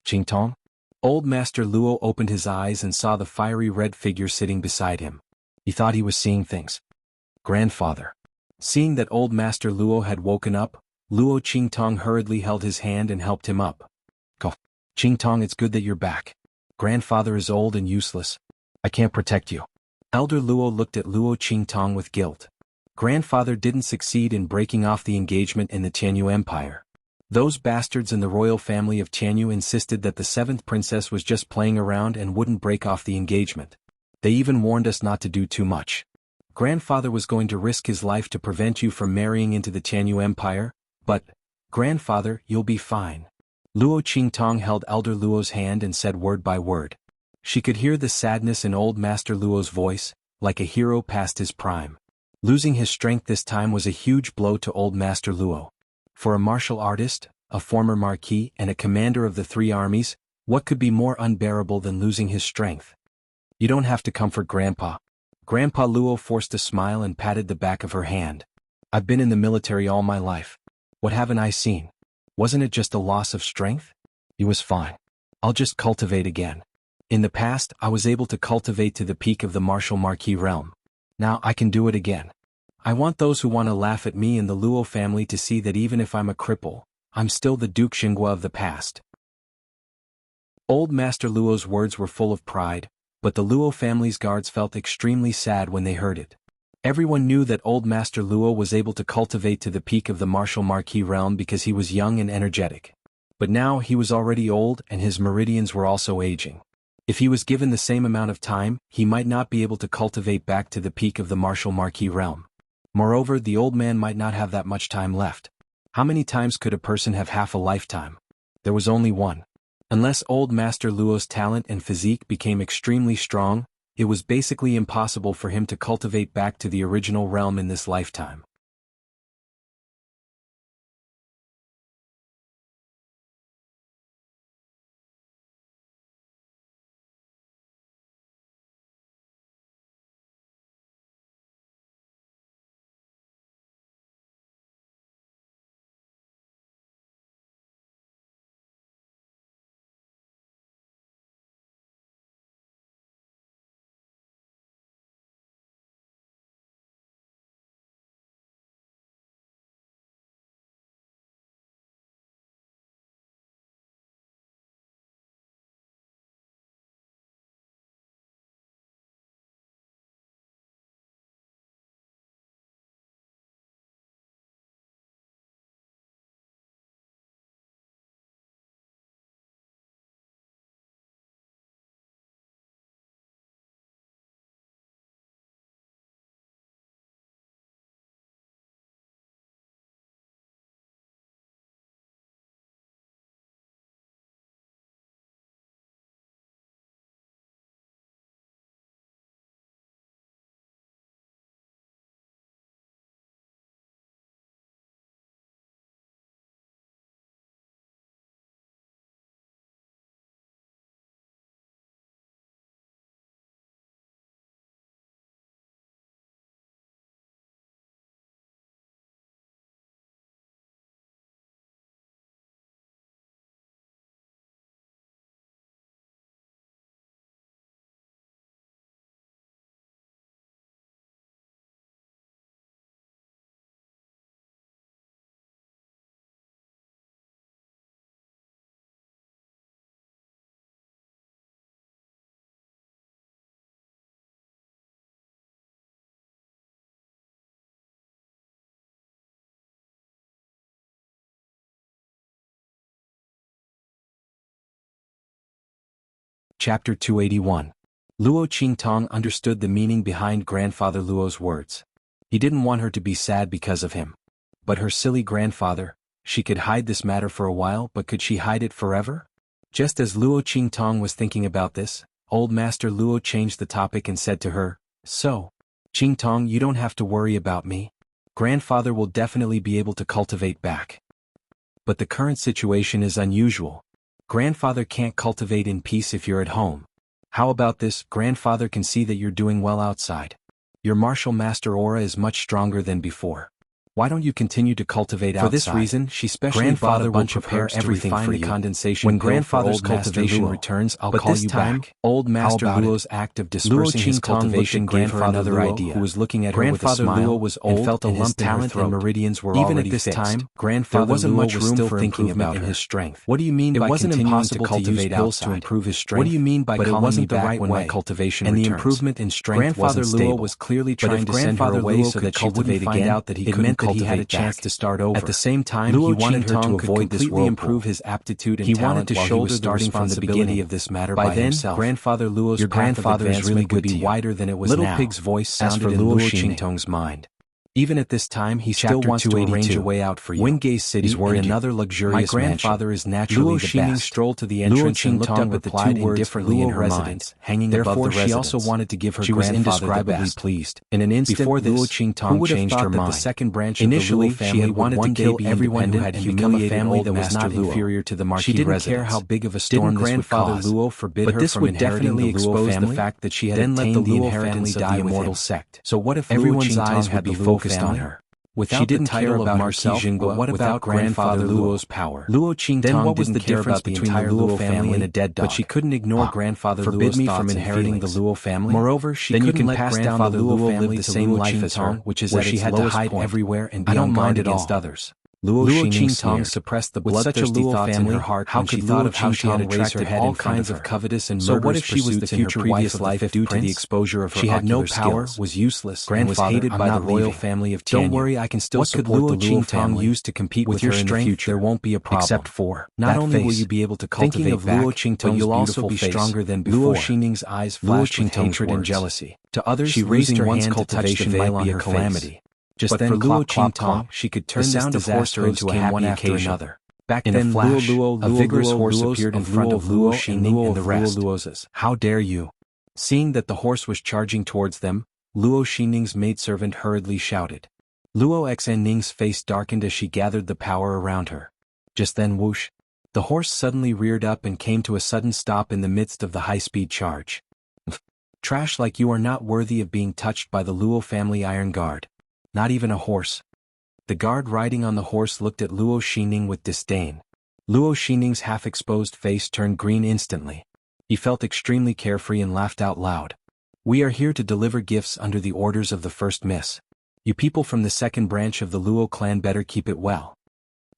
Qingtong? Old Master Luo opened his eyes and saw the fiery red figure sitting beside him. He thought he was seeing things. Grandfather. Seeing that Old Master Luo had woken up, Luo Qingtong hurriedly held his hand and helped him up. Go. Qingtong, it's good that you're back. Grandfather is old and useless. I can't protect you. Elder Luo looked at Luo Qingtong with guilt. Grandfather didn't succeed in breaking off the engagement in the Tianyu Empire. Those bastards in the royal family of Tianyu insisted that the seventh princess was just playing around and wouldn't break off the engagement. They even warned us not to do too much. Grandfather was going to risk his life to prevent you from marrying into the Tianyu Empire, but, grandfather, you'll be fine. Luo Qingtong held Elder Luo's hand and said word by word. She could hear the sadness in old Master Luo's voice, like a hero past his prime. Losing his strength this time was a huge blow to old Master Luo. For a martial artist, a former marquis and a commander of the three armies, what could be more unbearable than losing his strength? You don't have to comfort Grandpa. Grandpa Luo forced a smile and patted the back of her hand. I've been in the military all my life. What haven't I seen? Wasn't it just a loss of strength? It was fine. I'll just cultivate again. In the past, I was able to cultivate to the peak of the martial marquis realm. Now I can do it again. I want those who want to laugh at me and the Luo family to see that even if I'm a cripple, I'm still the Duke Xinghua of the past. Old Master Luo's words were full of pride, but the Luo family's guards felt extremely sad when they heard it. Everyone knew that old Master Luo was able to cultivate to the peak of the martial marquis realm because he was young and energetic. But now he was already old and his meridians were also aging. If he was given the same amount of time, he might not be able to cultivate back to the peak of the martial marquis realm. Moreover, the old man might not have that much time left. How many times could a person have half a lifetime? There was only one. Unless old Master Luo's talent and physique became extremely strong, it was basically impossible for him to cultivate back to the original realm in this lifetime. Chapter 281. Luo Qingtong understood the meaning behind Grandfather Luo's words. He didn't want her to be sad because of him. But her silly grandfather, she could hide this matter for a while, but could she hide it forever? Just as Luo Qingtong was thinking about this, old Master Luo changed the topic and said to her, "So, Qingtong, you don't have to worry about me. Grandfather will definitely be able to cultivate back. But the current situation is unusual. Grandfather can't cultivate in peace if you're at home. How about this? Grandfather can see that you're doing well outside. Your martial master aura is much stronger than before. Why don't you continue to cultivate outside?" For this reason, she specially bought a bunch of herbs to refine the condensation. When Grandfather's cultivation returns, I'll call you back. Old Master Luo's act of dispersing his cultivation gave her another idea. Who was looking at her with a smile, was old and felt a lump in her throat. And meridians were even at this time, Grandfather Luo was still thinking about his strength. What do you mean by continuing to cultivate pills to improve his strength? What do you mean by calling me back when my cultivation returns? And the improvement in strength Grandfather Luo was clearly trying to send her away so that she wouldn't find out that he couldn't that he had a chance to start over. At the same time, he wanted her to avoid this whirlpool. Improve his aptitude and he wanted to shoulder the responsibility of this matter by himself. Grandfather Luo's grandfather is really good to you. Wider than it was now. Little Pig's voice sounded in Luo Xingtong's mind. Even at this time, he still wants to arrange a way out for you. Wingay City, in another luxurious mansion. My grandfather is naturally the best. Luo Xingning strolled to the entrance and looked up at the two words indifferently in her mind, hanging above the residence. She also wanted to give her grandfather the best. She was indescribably pleased. In an instant, before this, Luo Xingtong changed her mind. The second branch initially, she had wanted to kill everyone who had humiliated family that was not inferior to the marquis residence. She didn't care how big of a storm this would cause. Luo forbid her from inheriting the Luo family. The fact that she had obtained the inheritance of the immortal sect. So what if everyone's eyes would be focused on her? Without she didn't care about herself, but what about grandfather Luo's power? Luo Qingtong then what was the difference between the Luo family and a dead dog? But she couldn't ignore grandfather Luo's me from inheriting the Luo family. Moreover, she couldn't let grandfather Luo live the same life as her, which is that she had to hide everywhere and be on guard against others. Luo Qingtong suppressed the bloodthirsty thoughts in her heart when she thought of how she had attracted all kinds of covetous and murderous pursuits in her previous life due to the exposure of her ocular skills. She had no power, was useless, and was hated by the royal family of Tianyu. Don't worry, I can still support the Luo family. Use to compete with her in the future. There won't be a problem. Except for, not only will you be able to cultivate back, but you'll also be stronger than before. Luo Xingning's eyes flashed with hatred and jealousy. To others, she raised her hand to touch the veil on her calamity. Just but then, for Luo Qingtong, she could turn the sound of disaster into a happy one after another. Back in then, a flash, a vigorous horse appeared in front of Luo Xingning and the rest. How dare you? Seeing that the horse was charging towards them, Luo Xingning's maidservant hurriedly shouted. Luo Xenning's face darkened as she gathered the power around her. Just then, whoosh! The horse suddenly reared up and came to a sudden stop in the midst of the high-speed charge. Trash like you are not worthy of being touched by the Luo family iron guard. Not even a horse. The guard riding on the horse looked at Luo Xingning with disdain. Luo Xingning's half-exposed face turned green instantly. He felt extremely carefree and laughed out loud. We are here to deliver gifts under the orders of the first miss. You people from the second branch of the Luo clan better keep it well.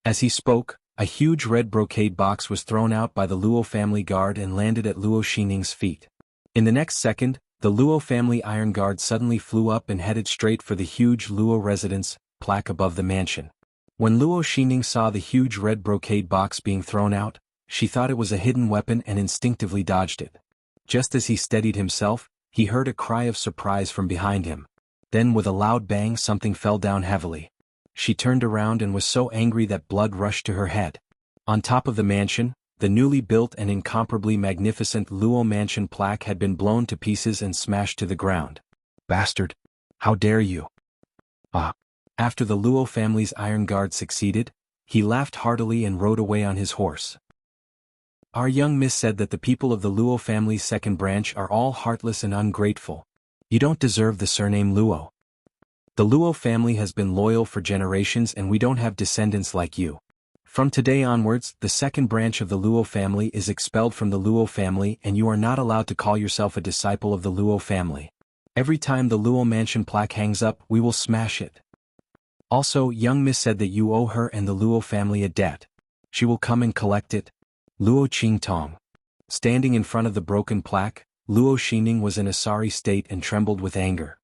As he spoke, a huge red brocade box was thrown out by the Luo family guard and landed at Luo Xingning's feet. In the next second, the Luo family iron guard suddenly flew up and headed straight for the huge Luo residence plaque above the mansion. When Luo Xingning saw the huge red brocade box being thrown out, she thought it was a hidden weapon and instinctively dodged it. Just as he steadied himself, he heard a cry of surprise from behind him. Then with a loud bang something fell down heavily. She turned around and was so angry that blood rushed to her head. On top of the mansion, the newly built and incomparably magnificent Luo mansion plaque had been blown to pieces and smashed to the ground. Bastard! How dare you! Ah! After the Luo family's iron guard succeeded, he laughed heartily and rode away on his horse. Our young miss said that the people of the Luo family's second branch are all heartless and ungrateful. You don't deserve the surname Luo. The Luo family has been loyal for generations and we don't have descendants like you. From today onwards, the second branch of the Luo family is expelled from the Luo family and you are not allowed to call yourself a disciple of the Luo family. Every time the Luo mansion plaque hangs up, we will smash it. Also, young miss said that you owe her and the Luo family a debt. She will come and collect it. Luo Qingtong. Standing in front of the broken plaque, Luo Xingning was in a sorry state and trembled with anger.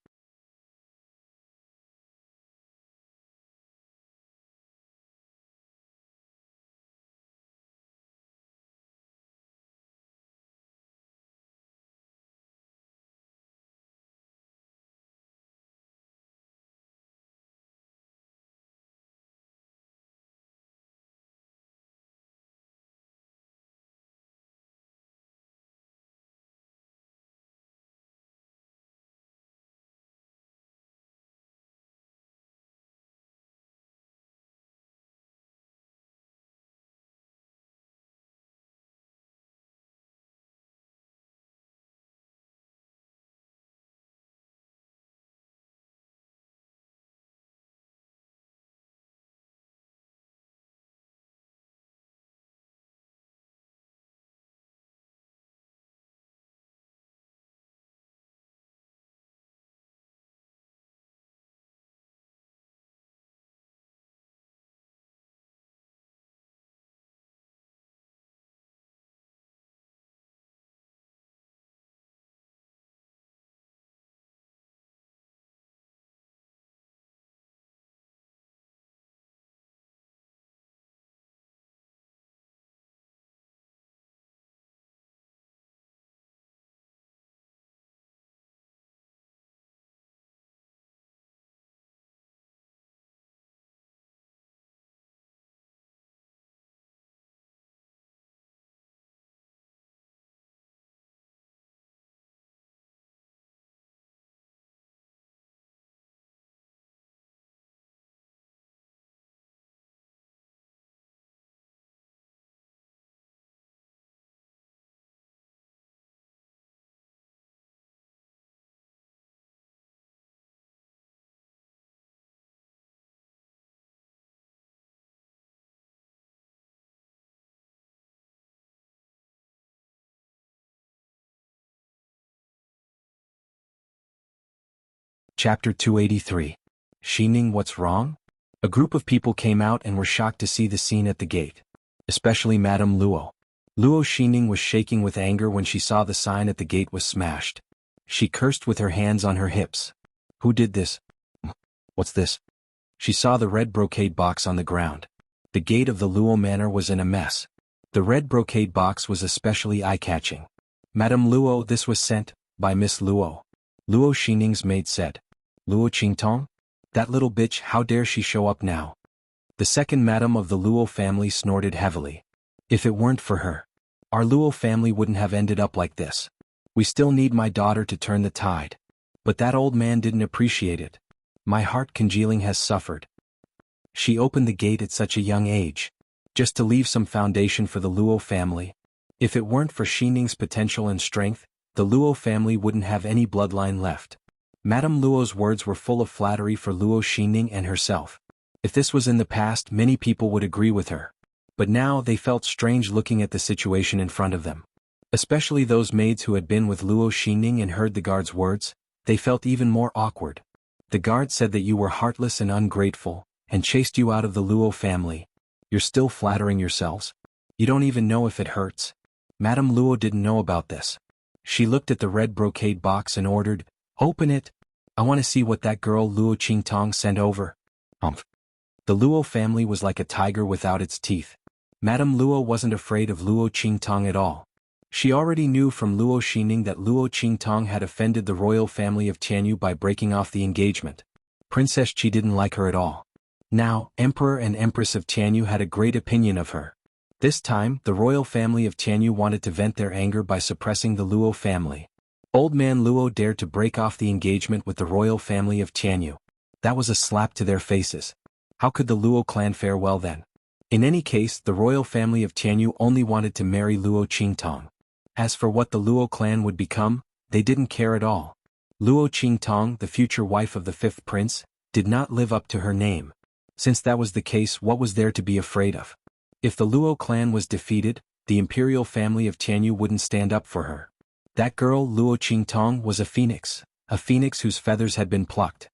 Chapter 283. Xining, what's wrong? A group of people came out and were shocked to see the scene at the gate. Especially Madame Luo. Luo Xining was shaking with anger when she saw the sign at the gate was smashed. She cursed with her hands on her hips. Who did this? What's this? She saw the red brocade box on the ground. The gate of the Luo manor was in a mess. The red brocade box was especially eye-catching. Madame Luo, this was sent by Miss Luo. Luo Xining's maid said. Luo Qingtong? That little bitch, how dare she show up now? The second madam of the Luo family snorted heavily. If it weren't for her, our Luo family wouldn't have ended up like this. We still need my daughter to turn the tide. But that old man didn't appreciate it. My heart congealing has suffered. She opened the gate at such a young age, just to leave some foundation for the Luo family. If it weren't for Xining's potential and strength, the Luo family wouldn't have any bloodline left. Madame Luo's words were full of flattery for Luo Xining and herself. If this was in the past, many people would agree with her. But now they felt strange looking at the situation in front of them. Especially those maids who had been with Luo Xining and heard the guard's words, they felt even more awkward. The guard said that you were heartless and ungrateful, and chased you out of the Luo family. You're still flattering yourselves? You don't even know if it hurts. Madame Luo didn't know about this. She looked at the red brocade box and ordered, "Open it. I want to see what that girl Luo Qingtong sent over." The Luo family was like a tiger without its teeth. Madame Luo wasn't afraid of Luo Qingtong at all. She already knew from Luo Xining that Luo Qingtong had offended the royal family of Tianyu by breaking off the engagement. Princess Qi didn't like her at all. Now, Emperor and Empress of Tianyu had a great opinion of her. This time, the royal family of Tianyu wanted to vent their anger by suppressing the Luo family. Old man Luo dared to break off the engagement with the royal family of Tianyu. That was a slap to their faces. How could the Luo clan fare well then? In any case, the royal family of Tianyu only wanted to marry Luo Qingtong. As for what the Luo clan would become, they didn't care at all. Luo Qingtong, the future wife of the fifth prince, did not live up to her name. Since that was the case, what was there to be afraid of? If the Luo clan was defeated, the imperial family of Tianyu wouldn't stand up for her. That girl Luo Qingtong was a phoenix whose feathers had been plucked.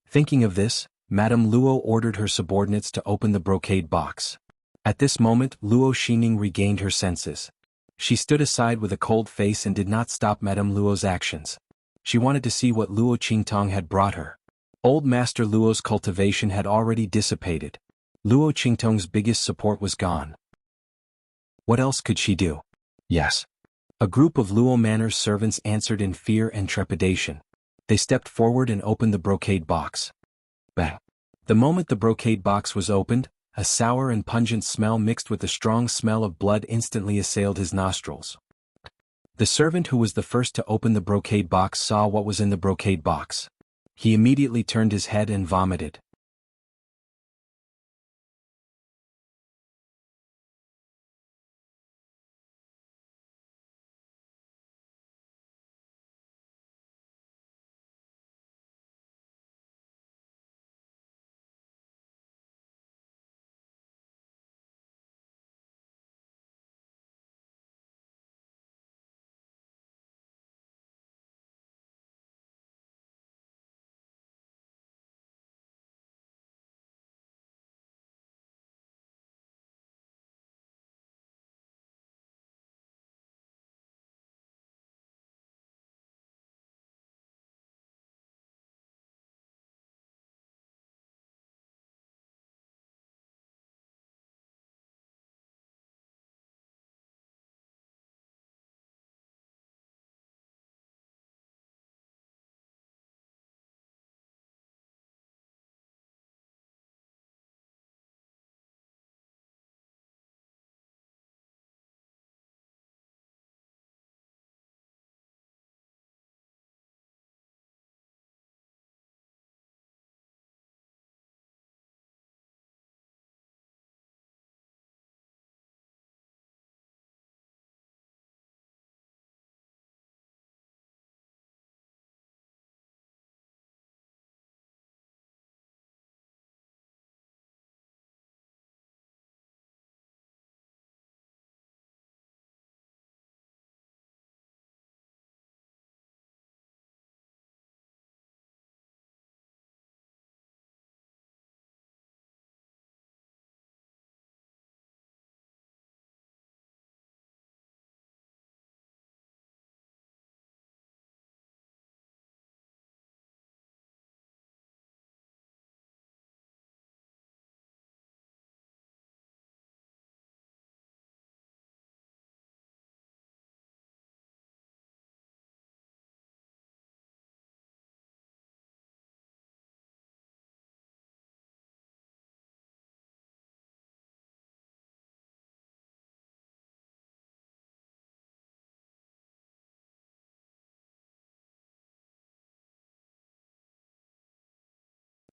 Thinking of this, Madame Luo ordered her subordinates to open the brocade box. At this moment, Luo Xining regained her senses. She stood aside with a cold face and did not stop Madame Luo's actions. She wanted to see what Luo Qingtong had brought her. Old Master Luo's cultivation had already dissipated. Luo Qingtong's biggest support was gone. What else could she do? Yes. A group of Luo Manor's servants answered in fear and trepidation. They stepped forward and opened the brocade box. Bang. The moment the brocade box was opened, a sour and pungent smell mixed with the strong smell of blood instantly assailed his nostrils. The servant who was the first to open the brocade box saw what was in the brocade box. He immediately turned his head and vomited.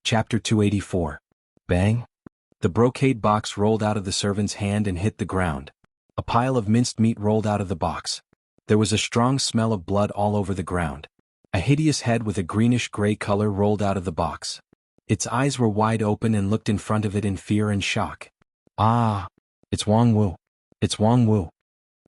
Chapter 284. Bang! The brocade box rolled out of the servant's hand and hit the ground. A pile of minced meat rolled out of the box. There was a strong smell of blood all over the ground. A hideous head with a greenish-gray color rolled out of the box. Its eyes were wide open and looked in front of it in fear and shock. Ah! It's Wang Wu! It's Wang Wu!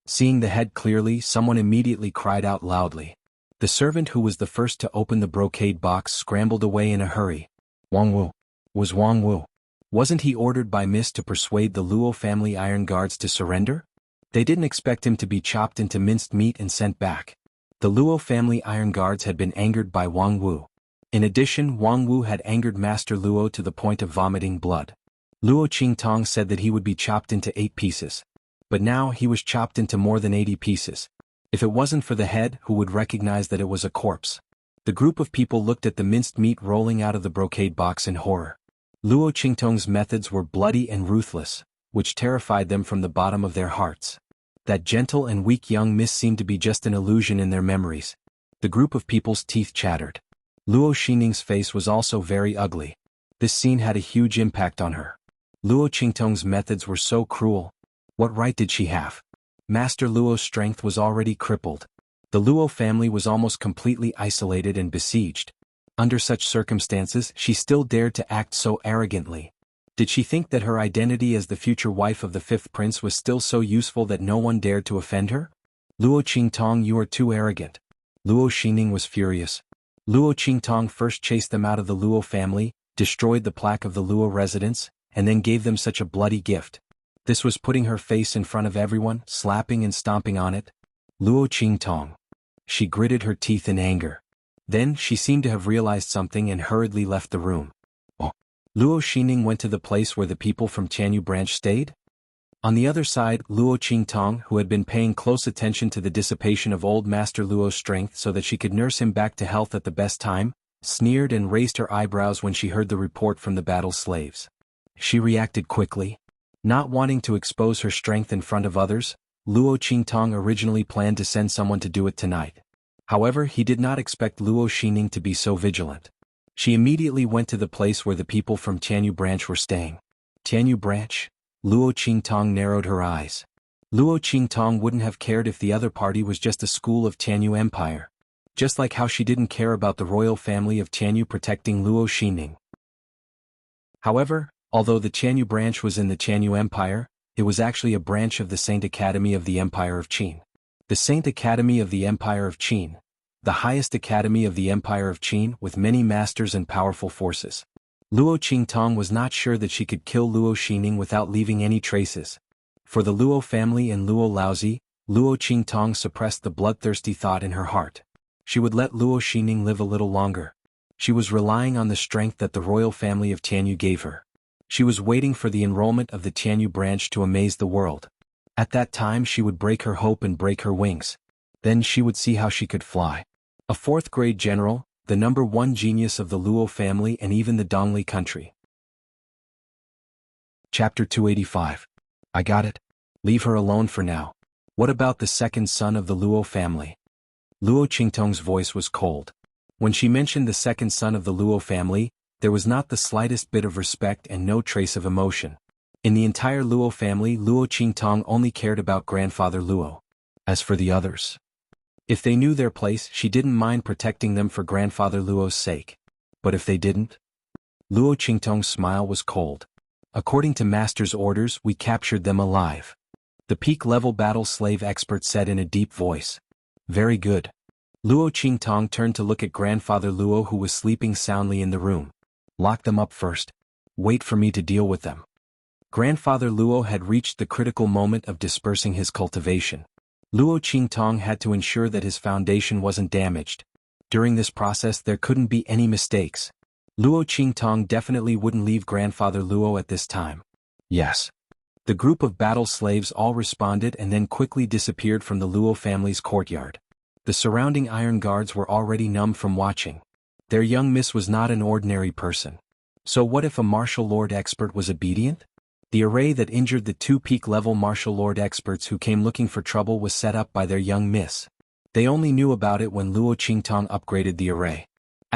Seeing the head clearly, someone immediately cried out loudly. The servant who was the first to open the brocade box scrambled away in a hurry. Wang Wu. Was Wang Wu. Wasn't he ordered by Miss to persuade the Luo family iron guards to surrender? They didn't expect him to be chopped into minced meat and sent back. The Luo family iron guards had been angered by Wang Wu. In addition, Wang Wu had angered Master Luo to the point of vomiting blood. Luo Qingtong said that he would be chopped into 8 pieces. But now he was chopped into more than 80 pieces. If it wasn't for the head, who would recognize that it was a corpse? The group of people looked at the minced meat rolling out of the brocade box in horror. Luo Qingtong's methods were bloody and ruthless, which terrified them from the bottom of their hearts. That gentle and weak young miss seemed to be just an illusion in their memories. The group of people's teeth chattered. Luo Xining's face was also very ugly. This scene had a huge impact on her. Luo Qingtong's methods were so cruel. What right did she have? Master Luo's strength was already crippled. The Luo family was almost completely isolated and besieged. Under such circumstances, she still dared to act so arrogantly. Did she think that her identity as the future wife of the 5th prince was still so useful that no one dared to offend her? Luo Qingtong, you are too arrogant. Luo Xining was furious. Luo Qingtong first chased them out of the Luo family, destroyed the plaque of the Luo residence, and then gave them such a bloody gift. This was putting her face in front of everyone, slapping and stomping on it. Luo Qingtong. She gritted her teeth in anger. Then she seemed to have realized something and hurriedly left the room. Luo Xining went to the place where the people from Tianyu branch stayed. On the other side, Luo Qingtong, who had been paying close attention to the dissipation of old Master Luo's strength so that she could nurse him back to health at the best time, sneered and raised her eyebrows when she heard the report from the battle slaves. She reacted quickly. Not wanting to expose her strength in front of others, Luo Qingtong originally planned to send someone to do it tonight. However, he did not expect Luo Xining to be so vigilant. She immediately went to the place where the people from Tianyu branch were staying. Tianyu branch? Luo Qingtong narrowed her eyes. Luo Qingtong wouldn't have cared if the other party was just a school of Tianyu Empire. Just like how she didn't care about the royal family of Tianyu protecting Luo Xining. However, although the Tianyu branch was in the Tianyu Empire, it was actually a branch of the Saint Academy of the Empire of Qin. The Saint Academy of the Empire of Qin. The highest academy of the Empire of Qin with many masters and powerful forces. Luo Qingtong was not sure that she could kill Luo Xining without leaving any traces. For the Luo family and Luo Laozi, Luo Qingtong suppressed the bloodthirsty thought in her heart. She would let Luo Xining live a little longer. She was relying on the strength that the royal family of Tianyu gave her. She was waiting for the enrollment of the Tianyu branch to amaze the world. At that time she would break her hope and break her wings. Then she would see how she could fly. A 4th-grade general, the number 1 genius of the Luo family and even the Dongli country. Chapter 285. I got it. Leave her alone for now. What about the 2nd son of the Luo family? Luo Qingtong's voice was cold. When she mentioned the 2nd son of the Luo family, there was not the slightest bit of respect and no trace of emotion. In the entire Luo family, Luo Qingtong only cared about grandfather Luo. As for the others, if they knew their place, she didn't mind protecting them for grandfather Luo's sake. But if they didn't? Luo Qingtong's smile was cold. According to master's orders, we captured them alive. The peak-level battle slave expert said in a deep voice. Very good. Luo Qingtong turned to look at grandfather Luo, who was sleeping soundly in the room. Lock them up first. Wait for me to deal with them. Grandfather Luo had reached the critical moment of dispersing his cultivation. Luo Qingtong had to ensure that his foundation wasn't damaged. During this process there couldn't be any mistakes. Luo Qingtong definitely wouldn't leave grandfather Luo at this time. Yes. The group of battle slaves all responded and then quickly disappeared from the Luo family's courtyard. The surrounding iron guards were already numb from watching. Their young miss was not an ordinary person. So what if a martial lord expert was obedient? The array that injured the 2 peak-level martial lord experts who came looking for trouble was set up by their young miss. They only knew about it when Luo Qingtong upgraded the array.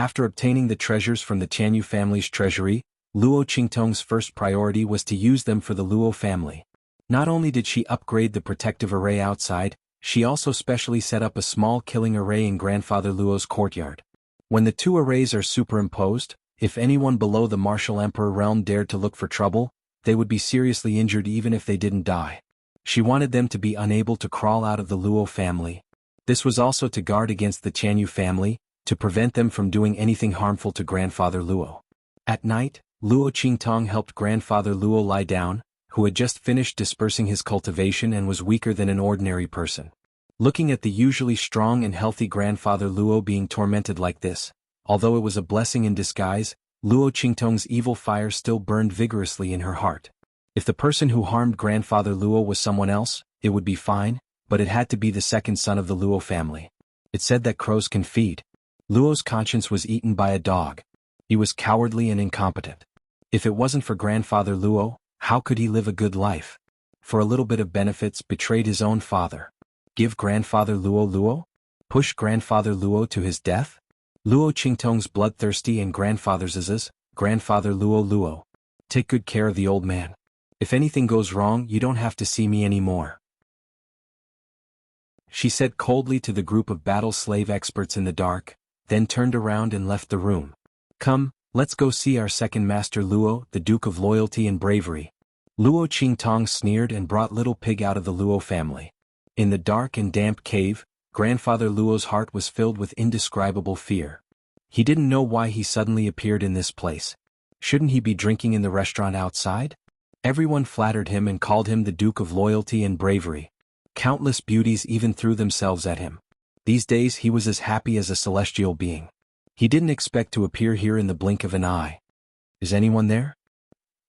After obtaining the treasures from the Tianyu family's treasury, Luo Qingtong's first priority was to use them for the Luo family. Not only did she upgrade the protective array outside, she also specially set up a small killing array in Grandfather Luo's courtyard. When the two arrays are superimposed, if anyone below the martial emperor realm dared to look for trouble, they would be seriously injured even if they didn't die. She wanted them to be unable to crawl out of the Luo family. This was also to guard against the Tianyu family, to prevent them from doing anything harmful to Grandfather Luo. At night, Luo Qingtong helped Grandfather Luo lie down, who had just finished dispersing his cultivation and was weaker than an ordinary person. Looking at the usually strong and healthy Grandfather Luo being tormented like this, although it was a blessing in disguise, Luo Qingtong's evil fire still burned vigorously in her heart. If the person who harmed Grandfather Luo was someone else, it would be fine, but it had to be the second son of the Luo family. It said that crows can feed. Luo's conscience was eaten by a dog. He was cowardly and incompetent. If it wasn't for Grandfather Luo, how could he live a good life? For a little bit of benefits, betrayed his own father. Give Grandfather Luo? Push Grandfather Luo to his death? Luo Qingtong's bloodthirsty and Grandfather's is, Grandfather Luo. Take good care of the old man. If anything goes wrong, you don't have to see me anymore. She said coldly to the group of battle slave experts in the dark, then turned around and left the room. Come, let's go see our second master Luo, the Duke of Loyalty and Bravery. Luo Qingtong sneered and brought Little Pig out of the Luo family. In the dark and damp cave, Grandfather Luo's heart was filled with indescribable fear. He didn't know why he suddenly appeared in this place. Shouldn't he be drinking in the restaurant outside? Everyone flattered him and called him the Duke of Loyalty and Bravery. Countless beauties even threw themselves at him. These days he was as happy as a celestial being. He didn't expect to appear here in the blink of an eye. Is anyone there?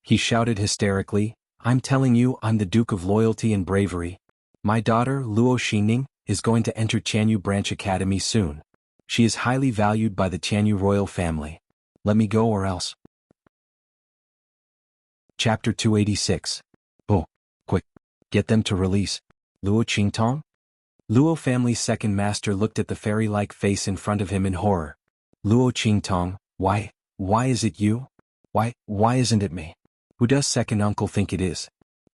He shouted hysterically, I'm telling you, I'm the Duke of Loyalty and Bravery. My daughter, Luo Xining, is going to enter Tianyu Branch Academy soon. She is highly valued by the Tianyu royal family. Let me go or else. Chapter 286. Oh, quick. Get them to release. Luo Qingtong? Luo family's second master looked at the fairy-like face in front of him in horror. Luo Qingtong, why is it you? Why isn't it me? Who does second uncle think it is?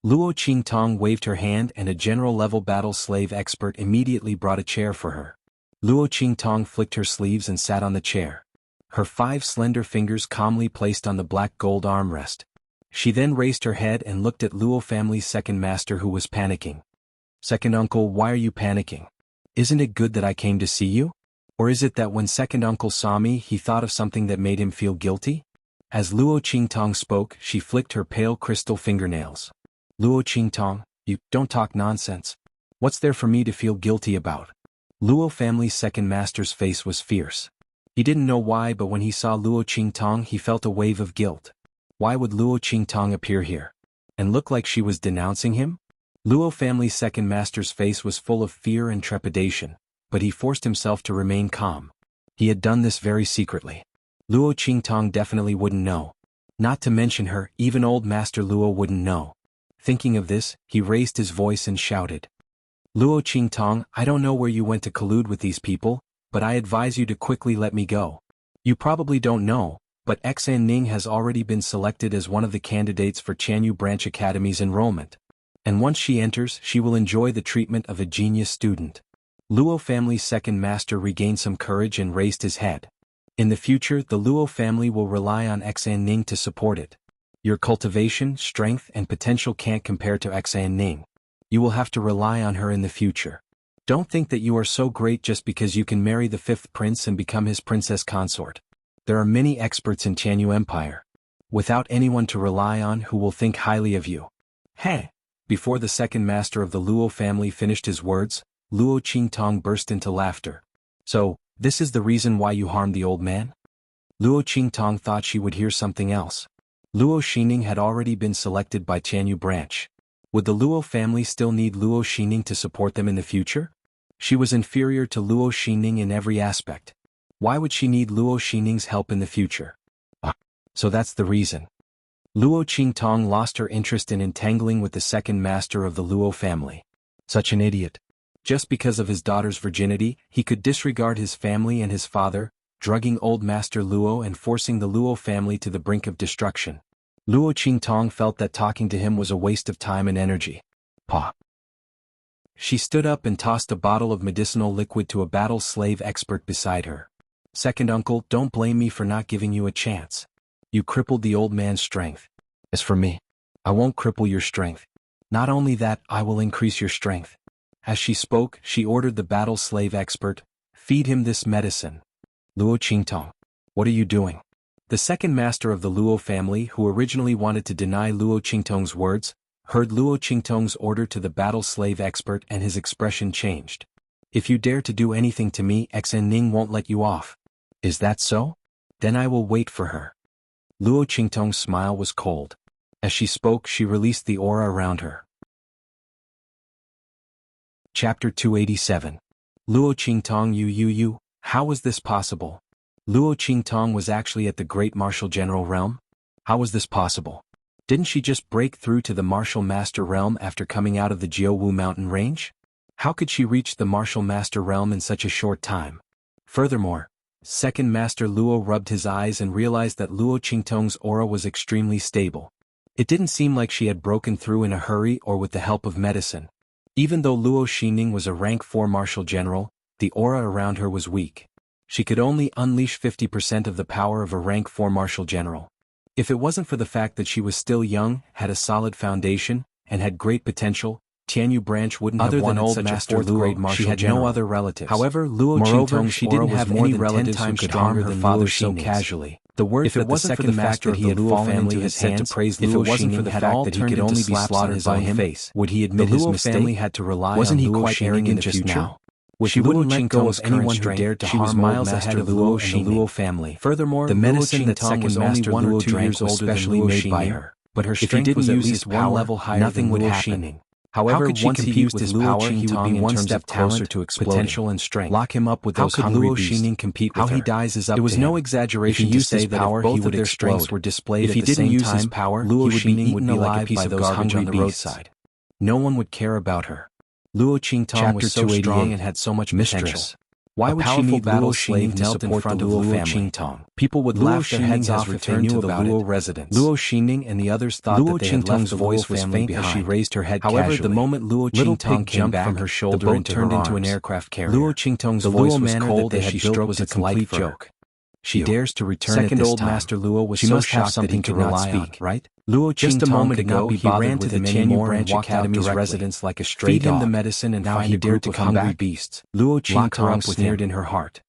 Luo Qingtong waved her hand and a general-level battle slave expert immediately brought a chair for her. Luo Qingtong flicked her sleeves and sat on the chair. Her 5 slender fingers calmly placed on the black gold armrest. She then raised her head and looked at Luo family's second master who was panicking. Second uncle, why are you panicking? Isn't it good that I came to see you? Or is it that when second uncle saw me he thought of something that made him feel guilty? As Luo Qingtong spoke, she flicked her pale crystal fingernails. Luo Qingtong, you don't talk nonsense. What's there for me to feel guilty about? Luo family's second master's face was fierce. He didn't know why, but when he saw Luo Qingtong he felt a wave of guilt. Why would Luo Qingtong appear here? And look like she was denouncing him? Luo family's second master's face was full of fear and trepidation, but he forced himself to remain calm. He had done this very secretly. Luo Qingtong definitely wouldn't know. Not to mention her, even old Master Luo wouldn't know. Thinking of this, he raised his voice and shouted. Luo Qingtong, I don't know where you went to collude with these people, but I advise you to quickly let me go. You probably don't know, but Xan Ning has already been selected as one of the candidates for Tianyu Branch Academy's enrollment. And once she enters, she will enjoy the treatment of a genius student. Luo family's second master regained some courage and raised his head. In the future, the Luo family will rely on Xan Ning to support it. Your cultivation, strength, and potential can't compare to Xan Ning. You will have to rely on her in the future. Don't think that you are so great just because you can marry the 5th prince and become his princess consort. There are many experts in Tianyu Empire. Without anyone to rely on who will think highly of you. Hey! Before the second master of the Luo family finished his words, Luo Qingtong burst into laughter. So, this is the reason why you harmed the old man? Luo Qingtong thought she would hear something else. Luo Xining had already been selected by Tianyu Branch. Would the Luo family still need Luo Xining to support them in the future? She was inferior to Luo Xining in every aspect. Why would she need Luo Xining's help in the future? So that's the reason. Luo Qingtong lost her interest in entangling with the second master of the Luo family. Such an idiot. Just because of his daughter's virginity, he could disregard his family and his father, drugging old Master Luo and forcing the Luo family to the brink of destruction. Luo Qingtong felt that talking to him was a waste of time and energy. Pa. She stood up and tossed a bottle of medicinal liquid to a battle slave expert beside her. Second uncle, don't blame me for not giving you a chance. You crippled the old man's strength. As for me, I won't cripple your strength. Not only that, I will increase your strength. As she spoke, she ordered the battle slave expert, feed him this medicine. Luo Qingtong, what are you doing? The second master of the Luo family, who originally wanted to deny Luo Qingtong's words, heard Luo Qingtong's order to the battle slave expert and his expression changed. If you dare to do anything to me, Xen Ning won't let you off. Is that so? Then I will wait for her. Luo Qingtong's smile was cold. As she spoke, she released the aura around her. Chapter 287. Luo Qingtong you, how was this possible? Luo Qingtong was actually at the Great Martial General Realm? How was this possible? Didn't she just break through to the Martial Master Realm after coming out of the Jiaowu mountain range? How could she reach the Martial Master Realm in such a short time? Furthermore, Second Master Luo rubbed his eyes and realized that Luo Qingtong's aura was extremely stable. It didn't seem like she had broken through in a hurry or with the help of medicine. Even though Luo Xining was a rank 4 Martial General, the aura around her was weak. She could only unleash 50% of the power of a rank 4 Martial General. If it wasn't for the fact that she was still young, had a solid foundation, and had great potential, Tianyu branch wouldn't have wanted old such Master a fourth-grade Martial She had General. No other relatives. However, Luo Qingtong she didn't have any relatives who could harm her father so casually. The words that the second master of the Luo family had sent to praise Luo Xining had all turned into only be slaughtered by him. Would he admit his mistake? The Luo family had to rely on Luo quite arrogant just now? She wouldn't let go of anyone who dared to harm miles ahead of Luo and the Luo family. Furthermore, the medicine that second master Luo drank was specially made by her, but her strength was at least one level higher. Nothing would happen. However, once he used his power, he would be one step closer to potential and strength. Lock him up with those hungry beasts. How could Luo Xining compete with her? How he dies is up to him. It was no exaggeration to say that if both of their strengths were displayed at the same time, Luo Xining would be like a piece of garbage on the roadside. No one would care about her. Luo Qingtong was so strong and had so much potential. Why would she need Luo Xining to support the Luo family? People would laugh their heads off if they knew about Luo residence. Luo Xining and the others thought that they had left the voice was faint as she raised her head casually. However, the moment Luo Qingtong came back from her shoulder, the boat turned into an aircraft carrier. Luo Qingtong's voice was cold as she built was a complete joke. She dares to return at this time. Second old Master Luo was so shocked that he could not speak, right? Luo just a moment ago, he ran to the Tianyu Branch Academy's residence like a stray dog. Feed him the medicine and now he dared to come back. Beasts. Luo Qingtong sneered in her heart.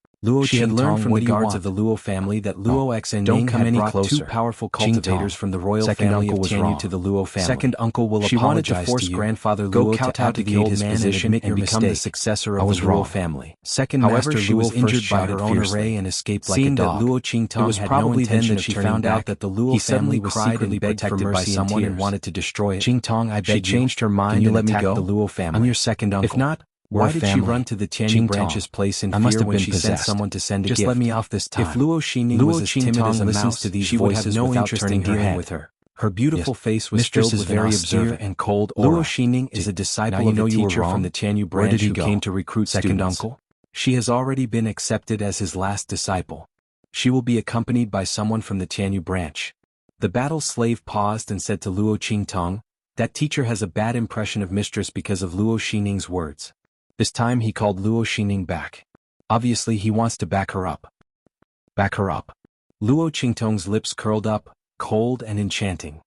She had learned from the guards of the Luo family that Luo Xen Ning had brought 2 powerful cultivators from the royal family of Tianyu to the Luo family. Second uncle will apologize to you. Grandfather Luo to abdicate his position and become the successor of the Luo family. Second Master Luo was injured by her own array and escaped like a dog. Luo Qingtong had no intention of turning back. That the Luo family was secretly protected by someone and wanted to destroy it. Qingtong, I beg you. She changed her mind and attacked the Luo family. I'm your second uncle. If not, why did she run to the Tianyu branch's place in fear when she sent someone to send a gift? Just let me off this time. If Luo Xining was as timid as a mouse, she would have no interest in dealing with her. Her beautiful face was filled with very observant and cold aura. Luo Xining is a disciple of the teacher from the Tianyu branch who came to recruit second uncle. She has already been accepted as his last disciple. She will be accompanied by someone from the Tianyu branch. The battle slave paused and said to Luo Qingtong, that teacher has a bad impression of mistress because of Luo Xining's words. This time he called Luo Xining back. Obviously he wants to back her up. Back her up. Luo Qingtong's lips curled up, cold and enchanting.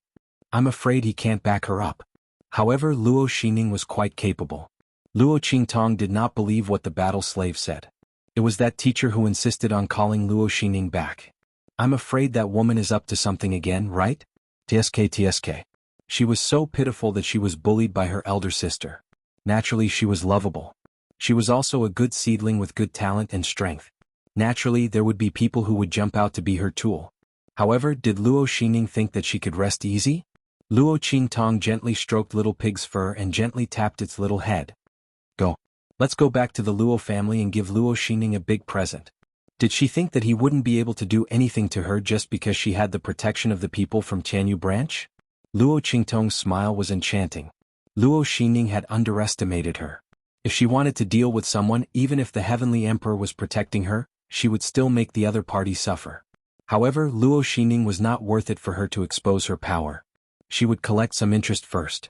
I'm afraid he can't back her up. However, Luo Xining was quite capable. Luo Qingtong did not believe what the battle slave said. It was that teacher who insisted on calling Luo Xining back. I'm afraid that woman is up to something again, right? TSK. She was so pitiful that she was bullied by her elder sister. Naturally she was lovable. She was also a good seedling with good talent and strength. Naturally there would be people who would jump out to be her tool. However, did Luo Xining think that she could rest easy? Luo Qingtong gently stroked little pig's fur and gently tapped its little head. Go. Let's go back to the Luo family and give Luo Xining a big present. Did she think that he wouldn't be able to do anything to her just because she had the protection of the people from Tianyu branch? Luo Qingtong's smile was enchanting. Luo Xining had underestimated her. If she wanted to deal with someone, even if the Heavenly Emperor was protecting her, she would still make the other party suffer. However, Luo Xingning was not worth it for her to expose her power. She would collect some interest first.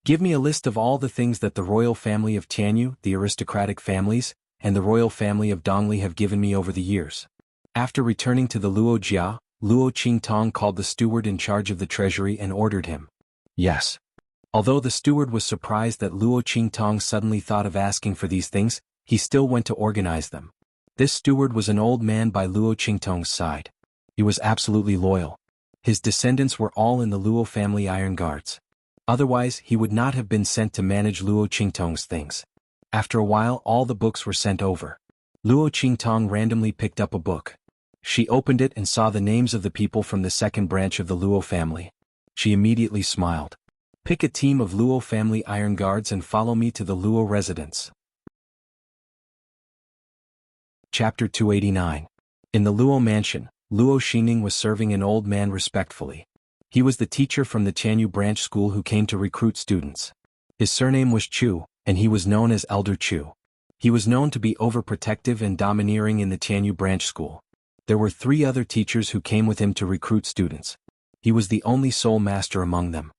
Give me a list of all the things that the royal family of Tianyu, the aristocratic families, and the royal family of Dongli have given me over the years. After returning to the Luo Jia, Luo Qingtong called the steward in charge of the treasury and ordered him. Yes. Although the steward was surprised that Luo Qingtong suddenly thought of asking for these things, he still went to organize them. This steward was an old man by Luo Qingtong's side. He was absolutely loyal. His descendants were all in the Luo family iron guards. Otherwise, he would not have been sent to manage Luo Qingtong's things. After a while, all the books were sent over. Luo Qingtong randomly picked up a book. She opened it and saw the names of the people from the second branch of the Luo family. She immediately smiled. Pick a team of Luo family iron guards and follow me to the Luo residence. Chapter 289. In the Luo mansion, Luo Xingning was serving an old man respectfully. He was the teacher from the Tianyu branch school who came to recruit students. His surname was Chu, and he was known as Elder Chu. He was known to be overprotective and domineering in the Tianyu branch school. There were 3 other teachers who came with him to recruit students. He was the only soul master among them.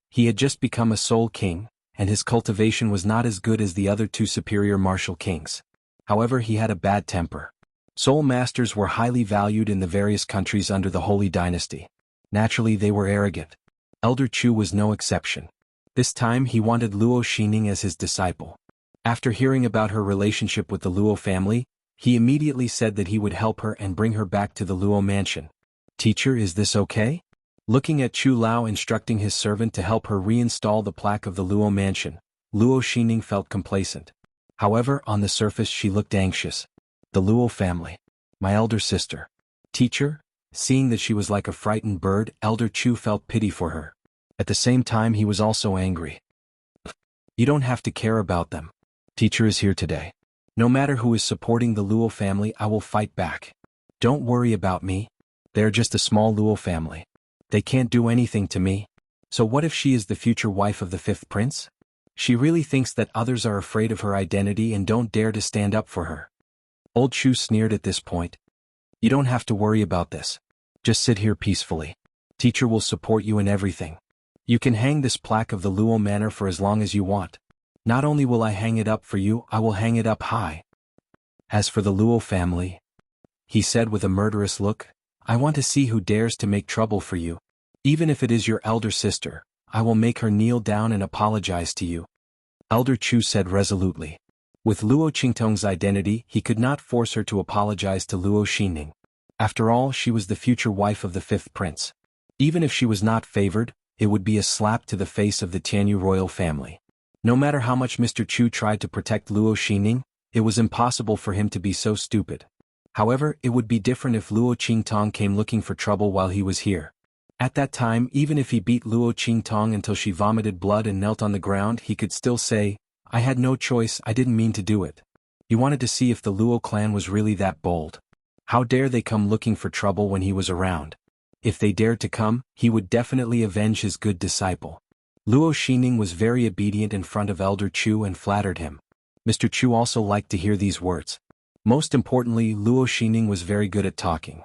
He had just become a soul king, and his cultivation was not as good as the other 2 superior martial kings. However, he had a bad temper. Soul masters were highly valued in the various countries under the Holy Dynasty. Naturally, they were arrogant. Elder Chu was no exception. This time he wanted Luo Xingning as his disciple. After hearing about her relationship with the Luo family, he immediately said that he would help her and bring her back to the Luo mansion. Teacher, is this okay? Looking at Chu Lao instructing his servant to help her reinstall the plaque of the Luo mansion, Luo Xingning felt complacent. However, on the surface she looked anxious. The Luo family. My elder sister. Teacher? Seeing that she was like a frightened bird, Elder Chu felt pity for her. At the same time he was also angry. You don't have to care about them. Teacher is here today. No matter who is supporting the Luo family, I will fight back. Don't worry about me. They're just a small Luo family. They can't do anything to me. So what if she is the future wife of the 5th prince? She really thinks that others are afraid of her identity and don't dare to stand up for her. Old Chu sneered at this point. You don't have to worry about this. Just sit here peacefully. Teacher will support you in everything. You can hang this plaque of the Luo manor for as long as you want. Not only will I hang it up for you, I will hang it up high. As for the Luo family, he said with a murderous look, I want to see who dares to make trouble for you. Even if it is your elder sister, I will make her kneel down and apologize to you. Elder Chu said resolutely. With Luo Qingtong's identity, he could not force her to apologize to Luo Xingning. After all, she was the future wife of the 5th prince. Even if she was not favored, it would be a slap to the face of the Tianyu royal family. No matter how much Mr. Chu tried to protect Luo Xingning, it was impossible for him to be so stupid. However, it would be different if Luo Qingtong came looking for trouble while he was here. At that time, even if he beat Luo Qingtong until she vomited blood and knelt on the ground, he could still say, I had no choice, I didn't mean to do it. He wanted to see if the Luo clan was really that bold. How dare they come looking for trouble when he was around? If they dared to come, he would definitely avenge his good disciple. Luo Xingning was very obedient in front of Elder Chu and flattered him. Mr. Chu also liked to hear these words. Most importantly, Luo Xingning was very good at talking.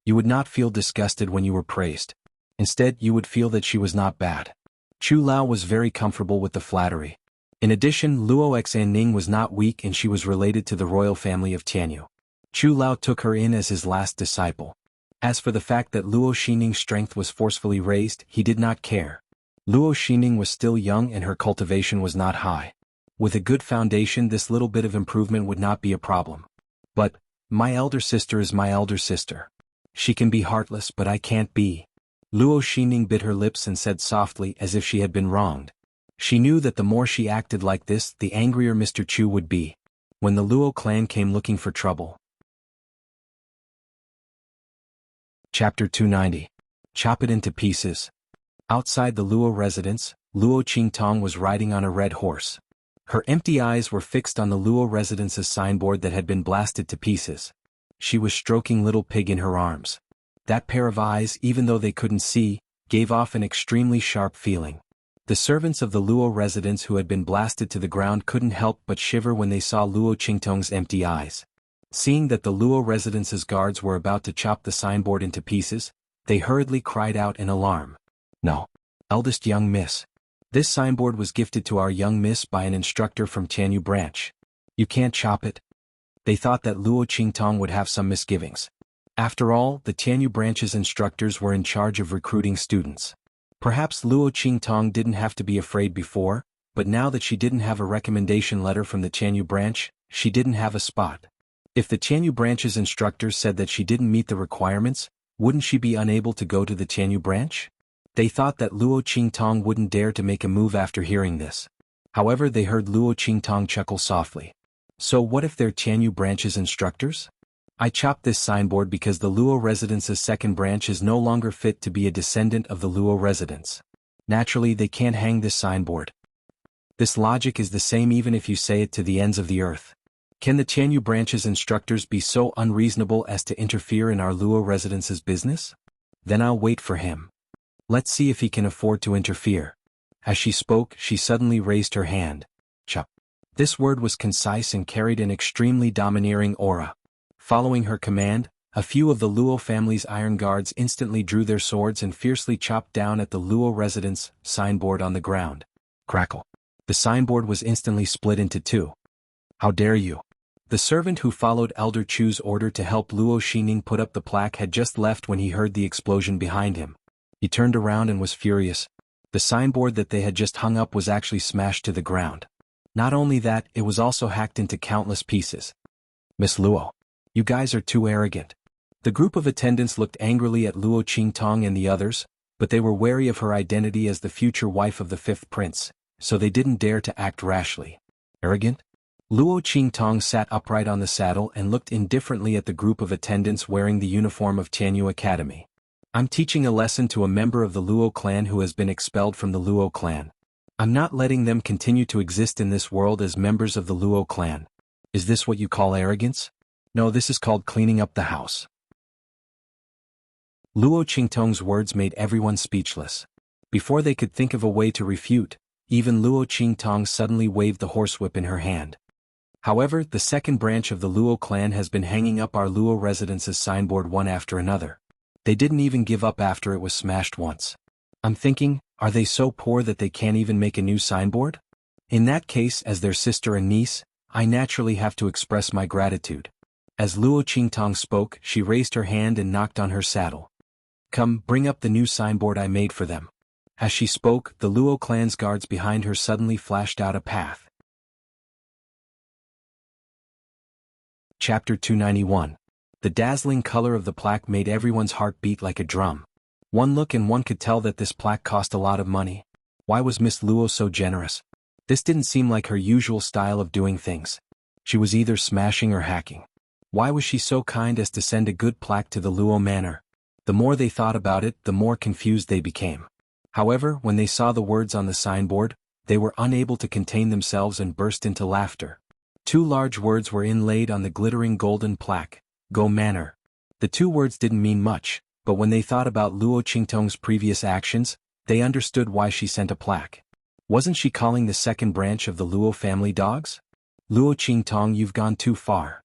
You would not feel disgusted when you were praised. Instead, you would feel that she was not bad. Chu Lao was very comfortable with the flattery. In addition, Luo Xanning was not weak and she was related to the royal family of Tianyu. Chu Lao took her in as his last disciple. As for the fact that Luo Xingning's strength was forcefully raised, he did not care. Luo Xingning was still young and her cultivation was not high. With a good foundation, this little bit of improvement would not be a problem. But, my elder sister is my elder sister. She can be heartless, but I can't be. Luo Xingning bit her lips and said softly as if she had been wronged. She knew that the more she acted like this, the angrier Mr. Chu would be. When the Luo clan came looking for trouble. Chapter 290. Chop it into pieces. Outside the Luo residence, Luo Qingtong was riding on a red horse. Her empty eyes were fixed on the Luo residence's signboard that had been blasted to pieces. She was stroking Little Pig in her arms. That pair of eyes, even though they couldn't see, gave off an extremely sharp feeling. The servants of the Luo residence who had been blasted to the ground couldn't help but shiver when they saw Luo Qingtong's empty eyes. Seeing that the Luo residence's guards were about to chop the signboard into pieces, they hurriedly cried out in alarm. "No. Eldest young miss. This signboard was gifted to our young miss by an instructor from Tianyu branch. You can't chop it." They thought that Luo Qingtong would have some misgivings. After all, the Tianyu branch's instructors were in charge of recruiting students. Perhaps Luo Qingtong didn't have to be afraid before, but now that she didn't have a recommendation letter from the Tianyu branch, she didn't have a spot. If the Tianyu branch's instructors said that she didn't meet the requirements, wouldn't she be unable to go to the Tianyu branch? They thought that Luo Qingtong wouldn't dare to make a move after hearing this. However, they heard Luo Qingtong chuckle softly. "So what if they're Tianyu branch's instructors? I chopped this signboard because the Luo residence's second branch is no longer fit to be a descendant of the Luo residence. Naturally, they can't hang this signboard. This logic is the same even if you say it to the ends of the earth. Can the Tianyu branch's instructors be so unreasonable as to interfere in our Luo residence's business? Then I'll wait for him. Let's see if he can afford to interfere." As she spoke, she suddenly raised her hand. Chop. This word was concise and carried an extremely domineering aura. Following her command, a few of the Luo family's iron guards instantly drew their swords and fiercely chopped down at the Luo residence signboard on the ground. Crackle. The signboard was instantly split into two. "How dare you!" The servant who followed Elder Chu's order to help Luo Xining put up the plaque had just left when he heard the explosion behind him. He turned around and was furious. The signboard that they had just hung up was actually smashed to the ground. Not only that, it was also hacked into countless pieces. "Miss Luo, you guys are too arrogant." The group of attendants looked angrily at Luo Qingtong and the others, but they were wary of her identity as the future wife of the fifth prince, so they didn't dare to act rashly. Arrogant? Luo Qingtong sat upright on the saddle and looked indifferently at the group of attendants wearing the uniform of Tianyu Academy. "I'm teaching a lesson to a member of the Luo clan who has been expelled from the Luo clan. I'm not letting them continue to exist in this world as members of the Luo clan. Is this what you call arrogance? No, this is called cleaning up the house." Luo Qingtong's words made everyone speechless. Before they could think of a way to refute, even Luo Qingtong suddenly waved the horsewhip in her hand. "However, the second branch of the Luo clan has been hanging up our Luo residence's signboard one after another. They didn't even give up after it was smashed once. I'm thinking, are they so poor that they can't even make a new signboard? In that case, as their sister and niece, I naturally have to express my gratitude." As Luo Qingtong spoke, she raised her hand and knocked on her saddle. "Come, bring up the new signboard I made for them." As she spoke, the Luo clan's guards behind her suddenly flashed out a path. Chapter 291. The dazzling color of the plaque made everyone's heart beat like a drum. One look and one could tell that this plaque cost a lot of money. Why was Miss Luo so generous? This didn't seem like her usual style of doing things. She was either smashing or hacking. Why was she so kind as to send a good plaque to the Luo manor? The more they thought about it, the more confused they became. However, when they saw the words on the signboard, they were unable to contain themselves and burst into laughter. Two large words were inlaid on the glittering golden plaque: "Go Manor." The two words didn't mean much, but when they thought about Luo Qingtong's previous actions, they understood why she sent a plaque. Wasn't she calling the second branch of the Luo family dogs? "Luo Qingtong, you've gone too far."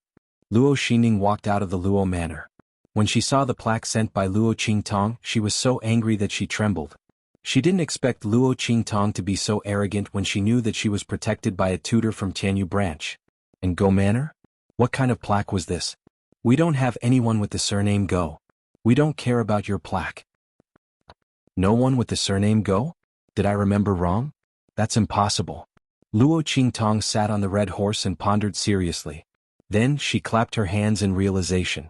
Luo Xining walked out of the Luo manor. When she saw the plaque sent by Luo Qingtong, she was so angry that she trembled. She didn't expect Luo Qingtong to be so arrogant when she knew that she was protected by a tutor from Tianyu branch. And Go Manor? What kind of plaque was this? "We don't have anyone with the surname Go. We don't care about your plaque." No one with the surname Go? Did I remember wrong? That's impossible. Luo Qingtong sat on the red horse and pondered seriously. Then she clapped her hands in realization.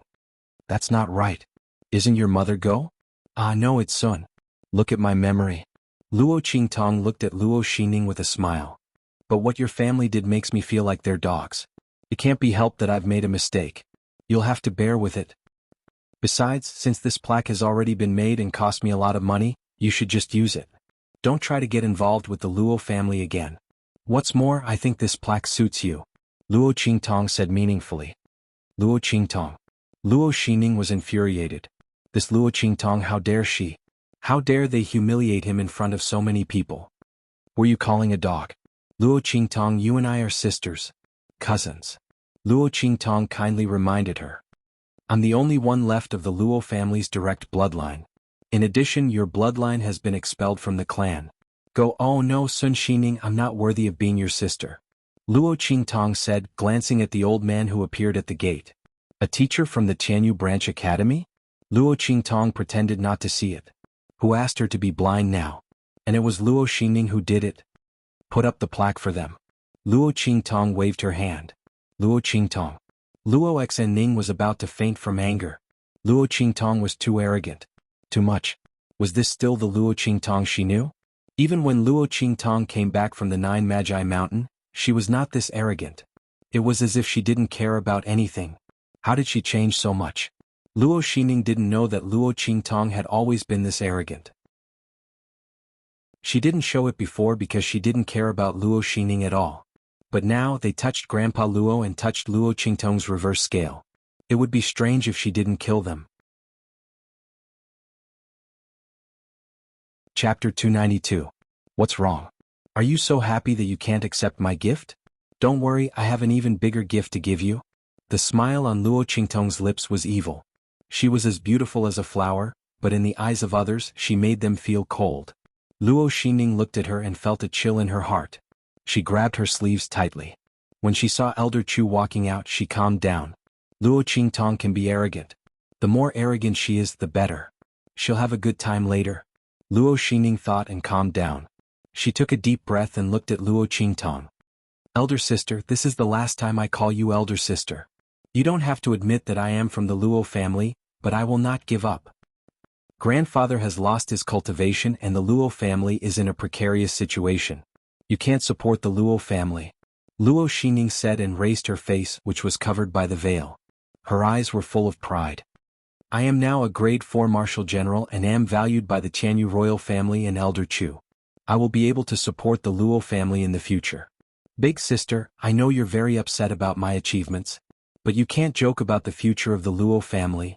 That's not right. Isn't your mother Go? Ah no, it's Sun. Look at my memory. Luo Qingtong looked at Luo Xining with a smile. But what your family did makes me feel like they're dogs. It can't be helped that I've made a mistake. You'll have to bear with it. Besides, since this plaque has already been made and cost me a lot of money, you should just use it. Don't try to get involved with the Luo family again. What's more, I think this plaque suits you. Luo Qingtong said meaningfully. Luo Qingtong. Luo Xining was infuriated. This Luo Qingtong, how dare she? How dare they humiliate him in front of so many people? Were you calling a dog? Luo Qingtong, you and I are sisters. Cousins. Luo Qingtong kindly reminded her. I'm the only one left of the Luo family's direct bloodline. In addition, your bloodline has been expelled from the clan. Go, oh no, Sun Xining, I'm not worthy of being your sister. Luo Qingtong said, glancing at the old man who appeared at the gate. A teacher from the Tianyu Branch Academy? Luo Qingtong pretended not to see it. Who asked her to be blind now? And it was Luo Xining who did it. Put up the plaque for them. Luo Qingtong waved her hand. Luo Qingtong. Luo Xinning was about to faint from anger. Luo Qingtong was too arrogant. Too much. Was this still the Luo Qingtong she knew? Even when Luo Qingtong came back from the Nine Magi Mountain, she was not this arrogant. It was as if she didn't care about anything. How did she change so much? Luo Xining didn't know that Luo Qingtong had always been this arrogant. She didn't show it before because she didn't care about Luo Xining at all. But now they touched Grandpa Luo and touched Luo Qingtong's reverse scale. It would be strange if she didn't kill them. Chapter 292. What's wrong? Are you so happy that you can't accept my gift? Don't worry, I have an even bigger gift to give you. The smile on Luo Qingtong's lips was evil. She was as beautiful as a flower, but in the eyes of others she made them feel cold. Luo Xining looked at her and felt a chill in her heart. She grabbed her sleeves tightly. When she saw Elder Chu walking out, she calmed down. Luo Qingtong can be arrogant. The more arrogant she is, the better. She'll have a good time later. Luo Xining thought and calmed down. She took a deep breath and looked at Luo Qingtong. Elder sister, this is the last time I call you elder sister. You don't have to admit that I am from the Luo family, but I will not give up. Grandfather has lost his cultivation and the Luo family is in a precarious situation. You can't support the Luo family. Luo Xining said and raised her face, which was covered by the veil. Her eyes were full of pride. I am now a grade 4 martial general and am valued by the Tianyu royal family and Elder Chu. I will be able to support the Luo family in the future. Big sister, I know you're very upset about my achievements, but you can't joke about the future of the Luo family.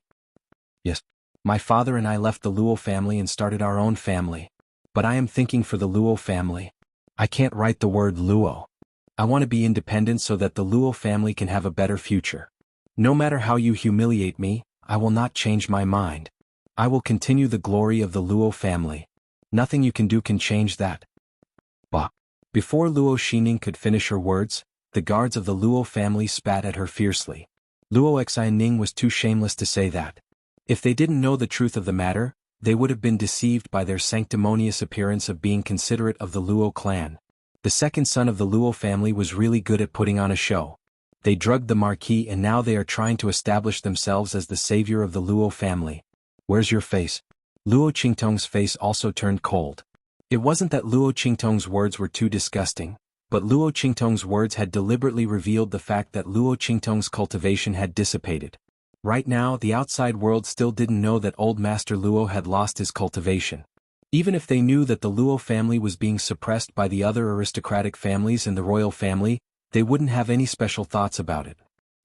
Yes. My father and I left the Luo family and started our own family. But I am thinking for the Luo family. I can't write the word Luo. I want to be independent so that the Luo family can have a better future. No matter how you humiliate me, I will not change my mind. I will continue the glory of the Luo family. Nothing you can do can change that. Bah. Before Luo Xining could finish her words, the guards of the Luo family spat at her fiercely. Luo Xinning was too shameless to say that. If they didn't know the truth of the matter, they would have been deceived by their sanctimonious appearance of being considerate of the Luo clan. The second son of the Luo family was really good at putting on a show. They drugged the marquis and now they are trying to establish themselves as the savior of the Luo family. Where's your face? Luo Qingtong's face also turned cold. It wasn't that Luo Qingtong's words were too disgusting, but Luo Qingtong's words had deliberately revealed the fact that Luo Qingtong's cultivation had dissipated. Right now, the outside world still didn't know that old Master Luo had lost his cultivation. Even if they knew that the Luo family was being suppressed by the other aristocratic families and the royal family, they wouldn't have any special thoughts about it.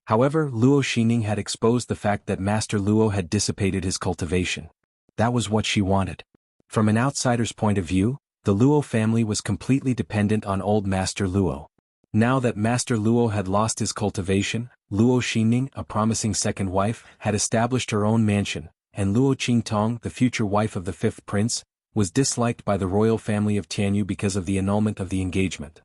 However, Luo Xining had exposed the fact that Master Luo had dissipated his cultivation. That was what she wanted. From an outsider's point of view, the Luo family was completely dependent on old Master Luo. Now that Master Luo had lost his cultivation, Luo Xining, a promising second wife, had established her own mansion, and Luo Qingtong, the future wife of the fifth prince, was disliked by the royal family of Tianyu because of the annulment of the engagement.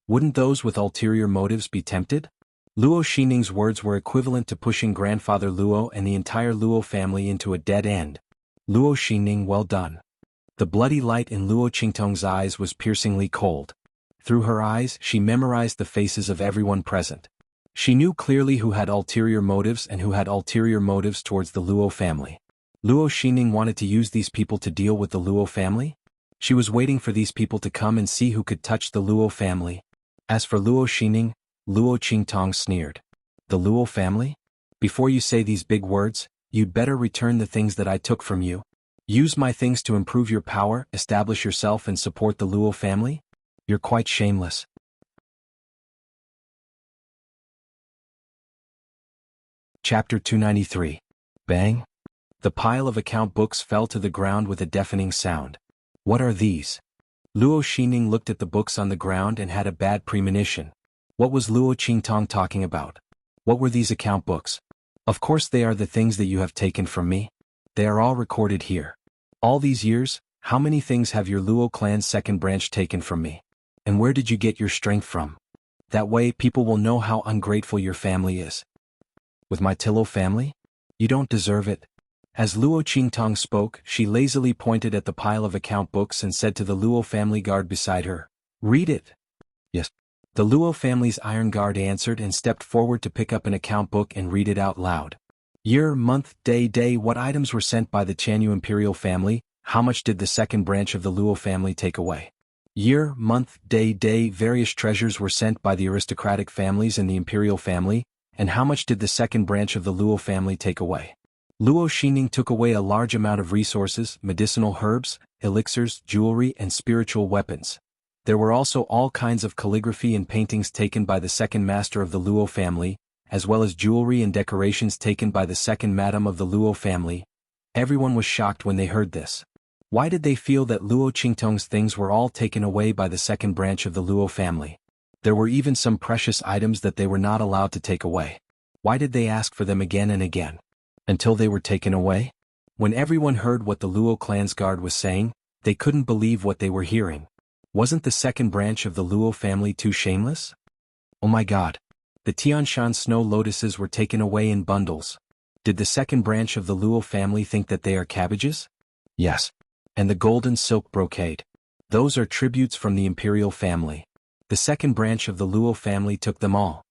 Wouldn't those with ulterior motives be tempted? Luo Xining's words were equivalent to pushing Grandfather Luo and the entire Luo family into a dead end. Luo Xining, well done. The bloody light in Luo Qingtong's eyes was piercingly cold. Through her eyes, she memorized the faces of everyone present. She knew clearly who had ulterior motives and who had ulterior motives towards the Luo family. Luo Xining wanted to use these people to deal with the Luo family? She was waiting for these people to come and see who could touch the Luo family. As for Luo Xining, Luo Qingtong sneered. The Luo family? Before you say these big words, you'd better return the things that I took from you. Use my things to improve your power, establish yourself and support the Luo family? You're quite shameless. Chapter 293. Bang! The pile of account books fell to the ground with a deafening sound. What are these? Luo Xining looked at the books on the ground and had a bad premonition. What was Luo Qingtong talking about? What were these account books? Of course they are the things that you have taken from me. They are all recorded here. All these years, how many things have your Luo clan's second branch taken from me? And where did you get your strength from? That way people will know how ungrateful your family is. With my Tilo family? You don't deserve it. As Luo Qingtong spoke, she lazily pointed at the pile of account books and said to the Luo family guard beside her, "Read it." Yes. The Luo family's iron guard answered and stepped forward to pick up an account book and read it out loud. Year, month, day, what items were sent by the Chanyu imperial family, how much did the second branch of the Luo family take away? Year, month, day, various treasures were sent by the aristocratic families and the imperial family, and how much did the second branch of the Luo family take away? Luo Xining took away a large amount of resources, medicinal herbs, elixirs, jewelry and spiritual weapons. There were also all kinds of calligraphy and paintings taken by the second master of the Luo family, as well as jewelry and decorations taken by the second madam of the Luo family. Everyone was shocked when they heard this. Why did they feel that Luo Qingtong's things were all taken away by the second branch of the Luo family? There were even some precious items that they were not allowed to take away. Why did they ask for them again and again? Until they were taken away? When everyone heard what the Luo clan's guard was saying, they couldn't believe what they were hearing. Wasn't the second branch of the Luo family too shameless? Oh my god. The Tianshan snow lotuses were taken away in bundles. Did the second branch of the Luo family think that they are cabbages? Yes. And the golden silk brocade. Those are tributes from the imperial family. The second branch of the Luo family took them all.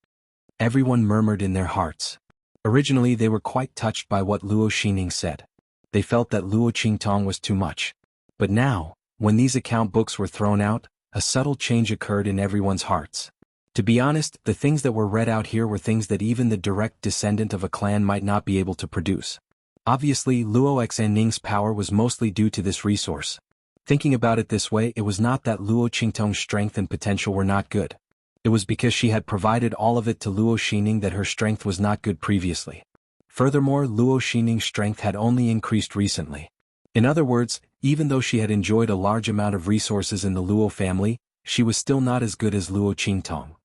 Everyone murmured in their hearts. Originally they were quite touched by what Luo Xining said. They felt that Luo Qingtong was too much. But now, when these account books were thrown out, a subtle change occurred in everyone's hearts. To be honest, the things that were read out here were things that even the direct descendant of a clan might not be able to produce. Obviously, Luo Xanning's power was mostly due to this resource. Thinking about it this way, it was not that Luo Qingtong's strength and potential were not good. It was because she had provided all of it to Luo Xining that her strength was not good previously. Furthermore, Luo Xining's strength had only increased recently. In other words, even though she had enjoyed a large amount of resources in the Luo family, she was still not as good as Luo Qingtong.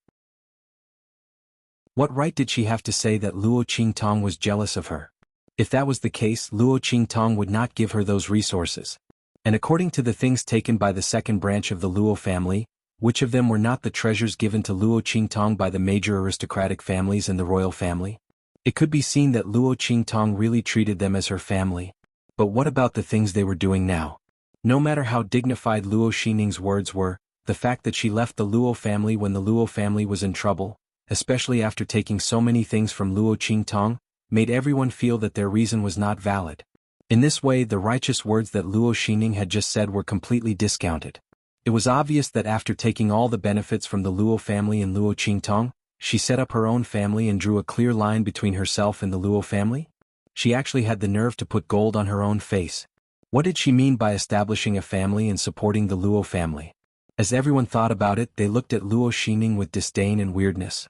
What right did she have to say that Luo Qingtong was jealous of her? If that was the case, Luo Qingtong would not give her those resources. And according to the things taken by the second branch of the Luo family, which of them were not the treasures given to Luo Qingtong by the major aristocratic families and the royal family? It could be seen that Luo Qingtong really treated them as her family. But what about the things they were doing now? No matter how dignified Luo Xining's words were, the fact that she left the Luo family when the Luo family was in trouble, especially after taking so many things from Luo Qingtong, made everyone feel that their reason was not valid. In this way, the righteous words that Luo Xining had just said were completely discounted. It was obvious that after taking all the benefits from the Luo family and Luo Qingtong, she set up her own family and drew a clear line between herself and the Luo family. She actually had the nerve to put gold on her own face. What did she mean by establishing a family and supporting the Luo family? As everyone thought about it, they looked at Luo Xining with disdain and weirdness.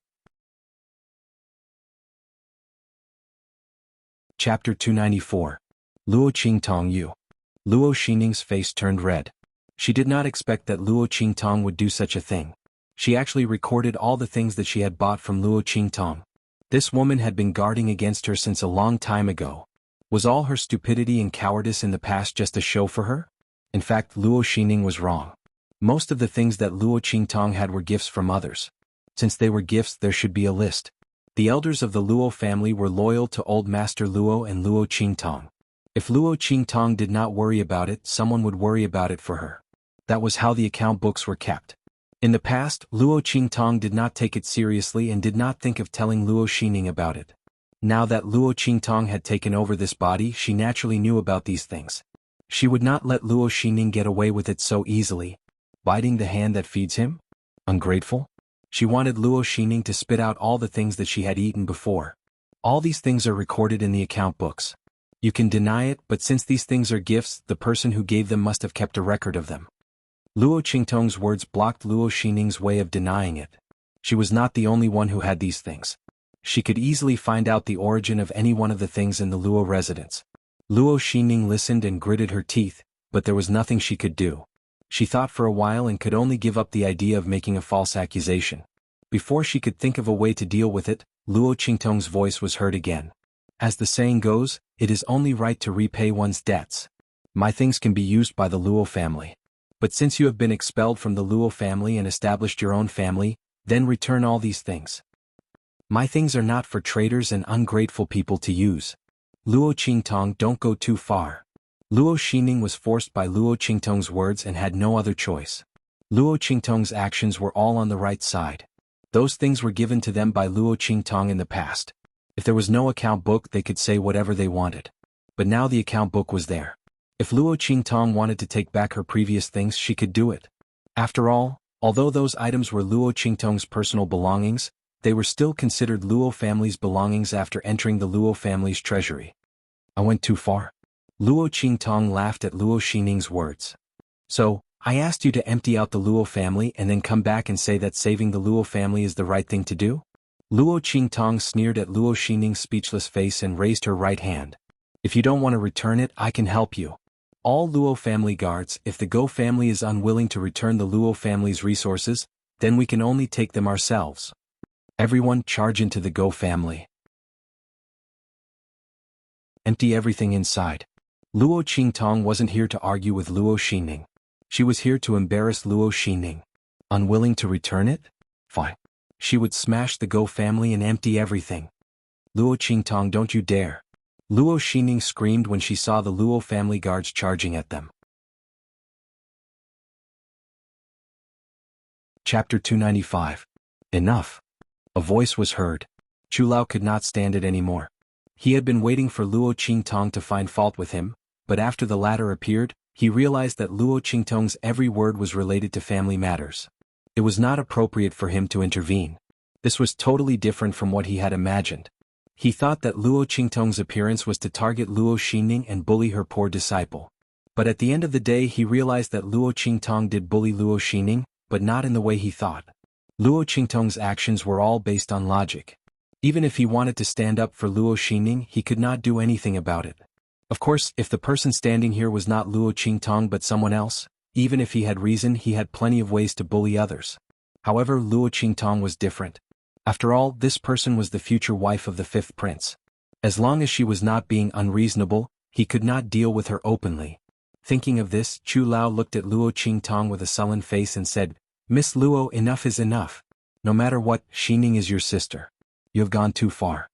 Chapter 294. Luo Qingtong Yu. Luo Xining's face turned red. She did not expect that Luo Qingtong would do such a thing. She actually recorded all the things that she had bought from Luo Qingtong. This woman had been guarding against her since a long time ago. Was all her stupidity and cowardice in the past just a show for her? In fact, Luo Xining was wrong. Most of the things that Luo Qingtong had were gifts from others. Since they were gifts, there should be a list. The elders of the Luo family were loyal to Old Master Luo and Luo Qingtong. If Luo Qingtong did not worry about it, someone would worry about it for her. That was how the account books were kept. In the past, Luo Qingtong did not take it seriously and did not think of telling Luo Xining about it. Now that Luo Qingtong had taken over this body, she naturally knew about these things. She would not let Luo Xining get away with it so easily. Biting the hand that feeds him? Ungrateful? She wanted Luo Xining to spit out all the things that she had eaten before. All these things are recorded in the account books. You can deny it, but since these things are gifts, the person who gave them must have kept a record of them. Luo Qingtong's words blocked Luo Xining's way of denying it. She was not the only one who had these things. She could easily find out the origin of any one of the things in the Luo residence. Luo Xining listened and gritted her teeth, but there was nothing she could do. She thought for a while and could only give up the idea of making a false accusation. Before she could think of a way to deal with it, Luo Qingtong's voice was heard again. As the saying goes, it is only right to repay one's debts. My things can be used by the Luo family. But since you have been expelled from the Luo family and established your own family, then return all these things. My things are not for traitors and ungrateful people to use. Luo Qingtong, don't go too far. Luo Xining was forced by Luo Qingtong's words and had no other choice. Luo Qingtong's actions were all on the right side. Those things were given to them by Luo Qingtong in the past. If there was no account book, they could say whatever they wanted. But now the account book was there. If Luo Qingtong wanted to take back her previous things, she could do it. After all, although those items were Luo Qingtong's personal belongings, they were still considered Luo family's belongings after entering the Luo family's treasury. I went too far? Luo Qingtong laughed at Luo Xining's words. So, I asked you to empty out the Luo family and then come back and say that saving the Luo family is the right thing to do? Luo Qingtong sneered at Luo Xining's speechless face and raised her right hand. If you don't want to return it, I can help you. All Luo family guards, if the Go family is unwilling to return the Luo family's resources, then we can only take them ourselves. Everyone charge into the Go family. Empty everything inside. Luo Qingtong wasn't here to argue with Luo Xining. She was here to embarrass Luo Xining. Unwilling to return it? Fine. She would smash the Go family and empty everything. Luo Qingtong, don't you dare. Luo Xining screamed when she saw the Luo family guards charging at them. Chapter 295. Enough. A voice was heard. Chu Lao could not stand it anymore. He had been waiting for Luo Qingtong to find fault with him, but after the latter appeared, he realized that Luo Qingtong's every word was related to family matters. It was not appropriate for him to intervene. This was totally different from what he had imagined. He thought that Luo Qingtong's appearance was to target Luo Xining and bully her poor disciple. But at the end of the day he realized that Luo Qingtong did bully Luo Xining, but not in the way he thought. Luo Qingtong's actions were all based on logic. Even if he wanted to stand up for Luo Xining, he could not do anything about it. Of course, if the person standing here was not Luo Qingtong but someone else, even if he had reason, he had plenty of ways to bully others. However, Luo Qingtong was different. After all, this person was the future wife of the fifth prince. As long as she was not being unreasonable, he could not deal with her openly. Thinking of this, Chu Lao looked at Luo Qingtong with a sullen face and said, Miss Luo, enough is enough. No matter what, Xining is your sister. You have gone too far.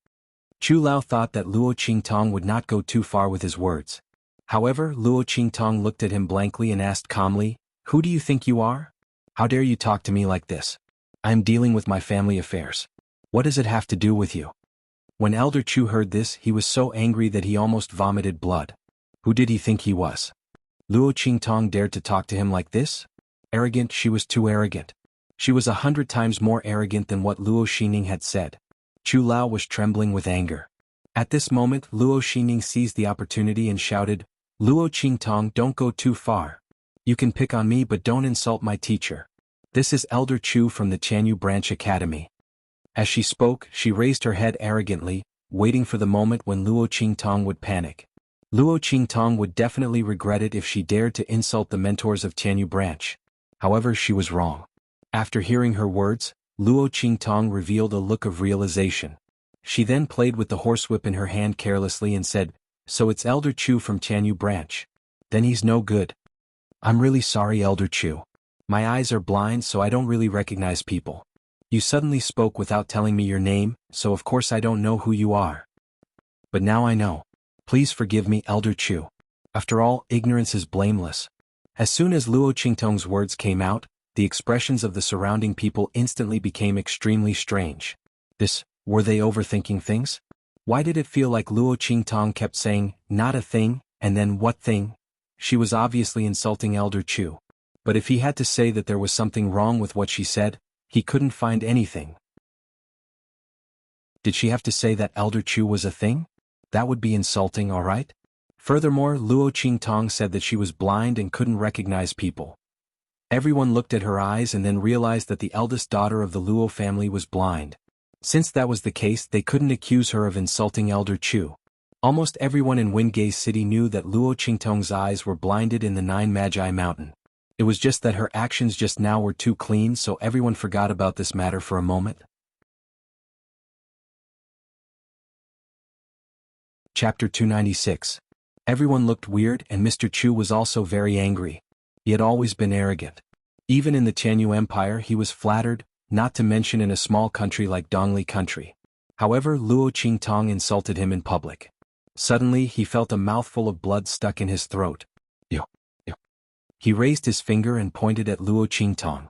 Chu Lao thought that Luo Qingtong would not go too far with his words. However, Luo Qingtong looked at him blankly and asked calmly, Who do you think you are? How dare you talk to me like this? I am dealing with my family affairs. What does it have to do with you? When Elder Chu heard this, he was so angry that he almost vomited blood. Who did he think he was? Luo Qingtong dared to talk to him like this? Arrogant, she was too arrogant. She was 100 times more arrogant than what Luo Xining had said. Chu Lao was trembling with anger. At this moment, Luo Xining seized the opportunity and shouted, Luo Qingtong, don't go too far. You can pick on me but don't insult my teacher. This is Elder Chu from the Tianyu Branch Academy. As she spoke, she raised her head arrogantly, waiting for the moment when Luo Qingtong would panic. Luo Qingtong would definitely regret it if she dared to insult the mentors of Tianyu Branch. However, she was wrong. After hearing her words, Luo Qingtong revealed a look of realization. She then played with the horsewhip in her hand carelessly and said, So it's Elder Chu from Tianyu Branch. Then he's no good. I'm really sorry, Elder Chu. My eyes are blind, so I don't really recognize people. You suddenly spoke without telling me your name, so of course I don't know who you are. But now I know. Please forgive me, Elder Chu. After all, ignorance is blameless. As soon as Luo Qingtong's words came out, the expressions of the surrounding people instantly became extremely strange. Were they overthinking things? Why did it feel like Luo Qingtong kept saying, not a thing, and then what thing? She was obviously insulting Elder Chu. But if he had to say that there was something wrong with what she said, he couldn't find anything. Did she have to say that Elder Chu was a thing? That would be insulting, alright? Furthermore, Luo Qingtong said that she was blind and couldn't recognize people. Everyone looked at her eyes and then realized that the eldest daughter of the Luo family was blind. Since that was the case, they couldn't accuse her of insulting Elder Chu. Almost everyone in Wingay City knew that Luo Qingtong's eyes were blinded in the Nine Magi Mountain. It was just that her actions just now were too clean, so everyone forgot about this matter for a moment. Chapter 296. Everyone looked weird, and Mr. Chu was also very angry. He had always been arrogant. Even in the Tianyu Empire he was flattered, not to mention in a small country like Dongli country. However, Luo Qingtong insulted him in public. Suddenly he felt a mouthful of blood stuck in his throat. Yo. He raised his finger and pointed at Luo Qingtong.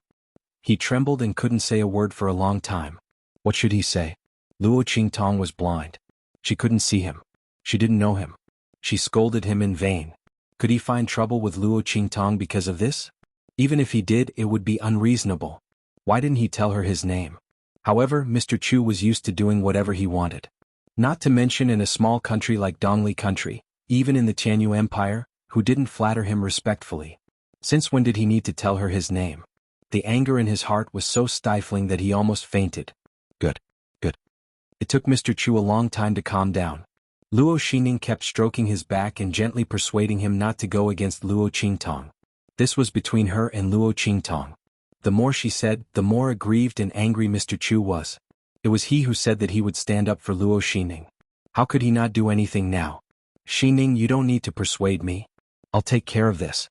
He trembled and couldn't say a word for a long time. What should he say? Luo Qingtong was blind. She couldn't see him. She didn't know him. She scolded him in vain. Could he find trouble with Luo Qingtong because of this? Even if he did, it would be unreasonable. Why didn't he tell her his name? However, Mr. Chu was used to doing whatever he wanted. Not to mention in a small country like Dongli country, even in the Tianyu Empire, who didn't flatter him respectfully. Since when did he need to tell her his name? The anger in his heart was so stifling that he almost fainted. Good. It took Mr. Chu a long time to calm down. Luo Xining kept stroking his back and gently persuading him not to go against Luo Qingtong. This was between her and Luo Qingtong. The more she said, the more aggrieved and angry Mr. Chu was. It was he who said that he would stand up for Luo Xining. How could he not do anything now? Xining, you don't need to persuade me. I'll take care of this.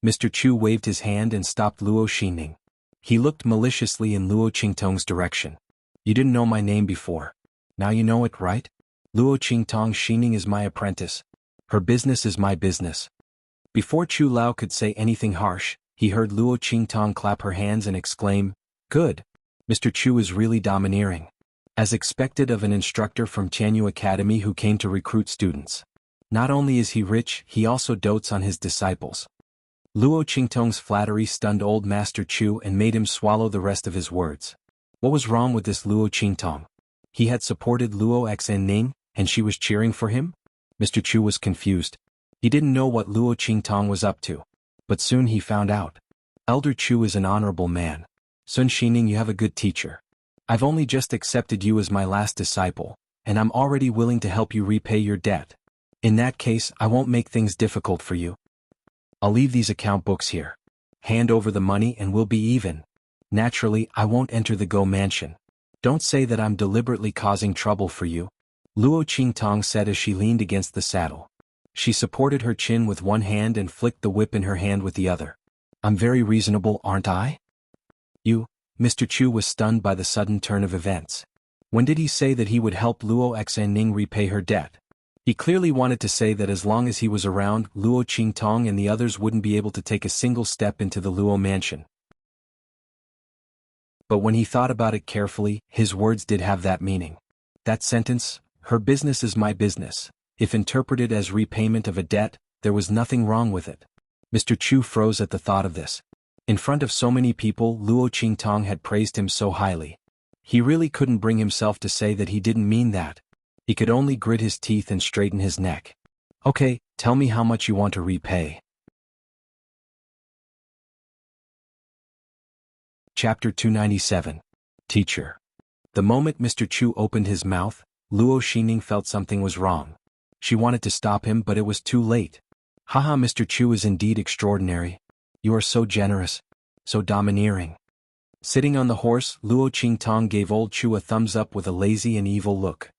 Mr. Chu waved his hand and stopped Luo Xining. He looked maliciously in Luo Qingtong's direction. You didn't know my name before. Now you know it, right? Luo Qingtong. Xining is my apprentice. Her business is my business. Before Chu Lao could say anything harsh, he heard Luo Qingtong clap her hands and exclaim, "Good! Mr. Chu is really domineering." As expected of an instructor from Tianyu Academy who came to recruit students. Not only is he rich, he also dotes on his disciples. Luo Qingtong's flattery stunned old Master Chu and made him swallow the rest of his words. What was wrong with this Luo Qingtong? He had supported Luo Xinning, and she was cheering for him? Mr. Chu was confused. He didn't know what Luo Qingtong was up to. But soon he found out. Elder Chu is an honorable man. Sun Xining, you have a good teacher. I've only just accepted you as my last disciple, and I'm already willing to help you repay your debt. In that case, I won't make things difficult for you. I'll leave these account books here. Hand over the money and we'll be even. Naturally, I won't enter the Go mansion. Don't say that I'm deliberately causing trouble for you. Luo Qingtong said as she leaned against the saddle. She supported her chin with one hand and flicked the whip in her hand with the other. I'm very reasonable, aren't I? You? Mr. Chu was stunned by the sudden turn of events. When did he say that he would help Luo Xinning repay her debt? He clearly wanted to say that as long as he was around, Luo Qingtong and the others wouldn't be able to take a single step into the Luo mansion. But when he thought about it carefully, his words did have that meaning. That sentence, "Her business is my business," if interpreted as repayment of a debt, there was nothing wrong with it. Mr. Chu froze at the thought of this. In front of so many people, Luo Qingtong had praised him so highly. He really couldn't bring himself to say that he didn't mean that. He could only grit his teeth and straighten his neck. Okay, tell me how much you want to repay. Chapter 297. Teacher. The moment Mr. Chu opened his mouth, Luo Xining felt something was wrong. She wanted to stop him, but it was too late. Haha, Mr. Chu is indeed extraordinary. You are so generous, so domineering. Sitting on the horse, Luo Qingtong gave old Chu a thumbs up with a lazy and evil look.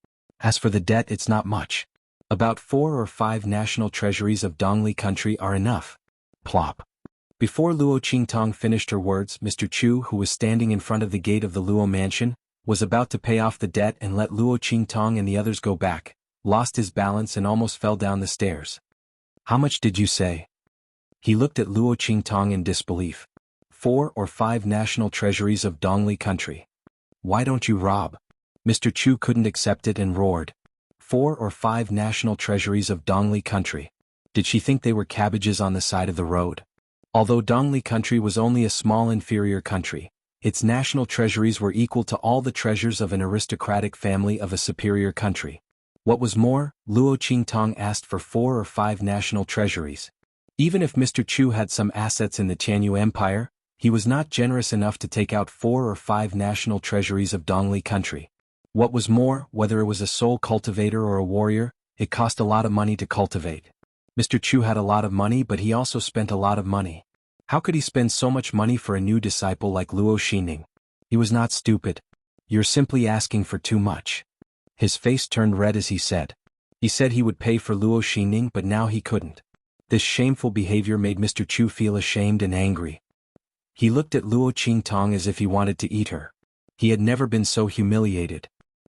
As for the debt, it's not much. About 4 or 5 national treasuries of Dongli country are enough. Plop. Before Luo Qingtong finished her words, Mr. Chu, who was standing in front of the gate of the Luo mansion, was about to pay off the debt and let Luo Qingtong and the others go back, lost his balance and almost fell down the stairs. How much did you say? He looked at Luo Qingtong in disbelief. 4 or 5 national treasuries of Dongli country. Why don't you rob? Mr. Chu couldn't accept it and roared. 4 or 5 national treasuries of Dongli country. Did she think they were cabbages on the side of the road? Although Dongli country was only a small inferior country, its national treasuries were equal to all the treasures of an aristocratic family of a superior country. What was more, Luo Qingtong asked for 4 or 5 national treasuries. Even if Mr. Chu had some assets in the Tianyu Empire, he was not generous enough to take out 4 or 5 national treasuries of Dongli country. What was more, whether it was a soul cultivator or a warrior, it cost a lot of money to cultivate. Mr. Chu had a lot of money, but he also spent a lot of money. How could he spend so much money for a new disciple like Luo Xinning? He was not stupid. You're simply asking for too much. His face turned red as he said. He said he would pay for Luo Xinning, but now he couldn't. This shameful behavior made Mr. Chu feel ashamed and angry. He looked at Luo Qingtong as if he wanted to eat her. He had never been so humiliated.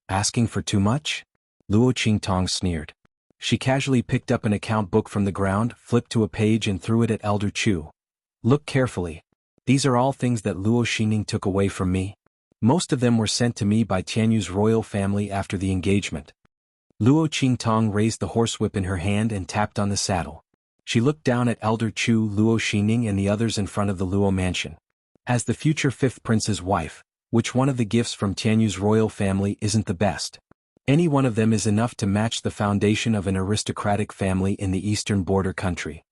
Asking for too much? Luo Qingtong sneered. She casually picked up an account book from the ground, flipped to a page and threw it at Elder Chu. Look carefully. These are all things that Luo Xinning took away from me. Most of them were sent to me by Tianyu's royal family after the engagement. Luo Qingtong raised the horsewhip in her hand and tapped on the saddle. She looked down at Elder Chu, Luo Xinning and the others in front of the Luo mansion. As the future fifth prince's wife, which one of the gifts from Tianyu's royal family isn't the best? Any one of them is enough to match the foundation of an aristocratic family in the eastern border country.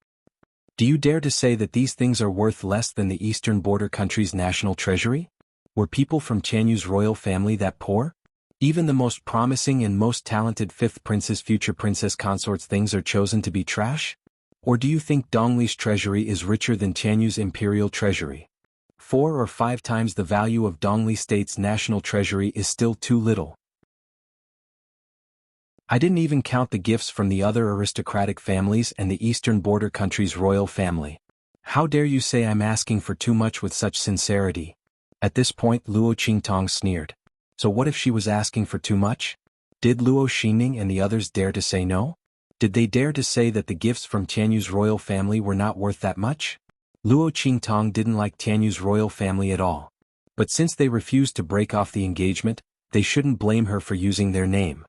Do you dare to say that these things are worth less than the eastern border country's national treasury? Were people from Tianyu's royal family that poor? Even the most promising and most talented fifth prince's future princess consort's things are chosen to be trash? Or do you think Dongli's treasury is richer than Tianyu's imperial treasury? 4 or 5 times the value of Dongli State's national treasury is still too little. I didn't even count the gifts from the other aristocratic families and the eastern border country's royal family. How dare you say I'm asking for too much with such sincerity? At this point Luo Qingtong sneered. So what if she was asking for too much? Did Luo Xinning and the others dare to say no? Did they dare to say that the gifts from Tianyu's royal family were not worth that much? Luo Qingtong didn't like Tianyu's royal family at all. But since they refused to break off the engagement, they shouldn't blame her for using their name.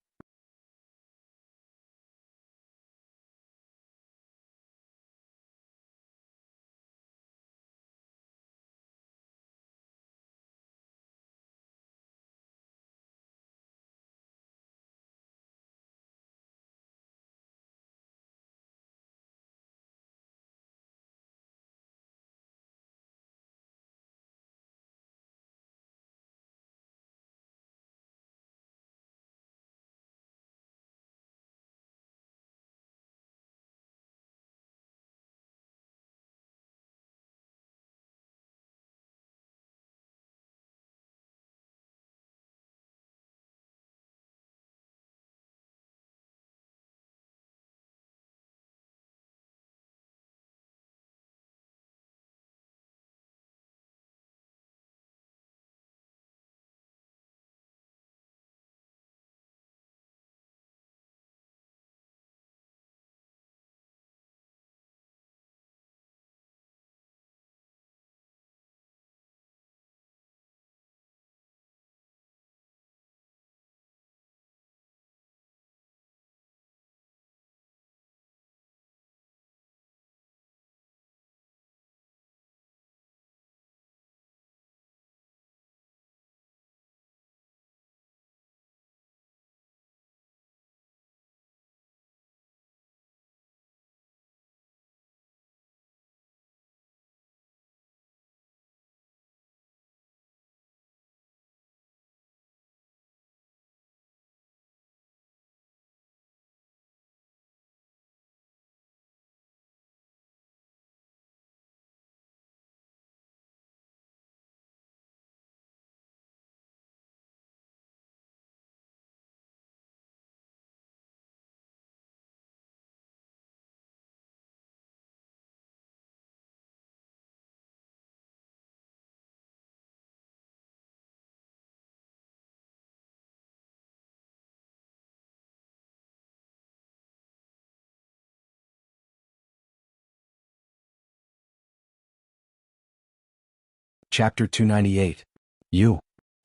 Chapter 298. You.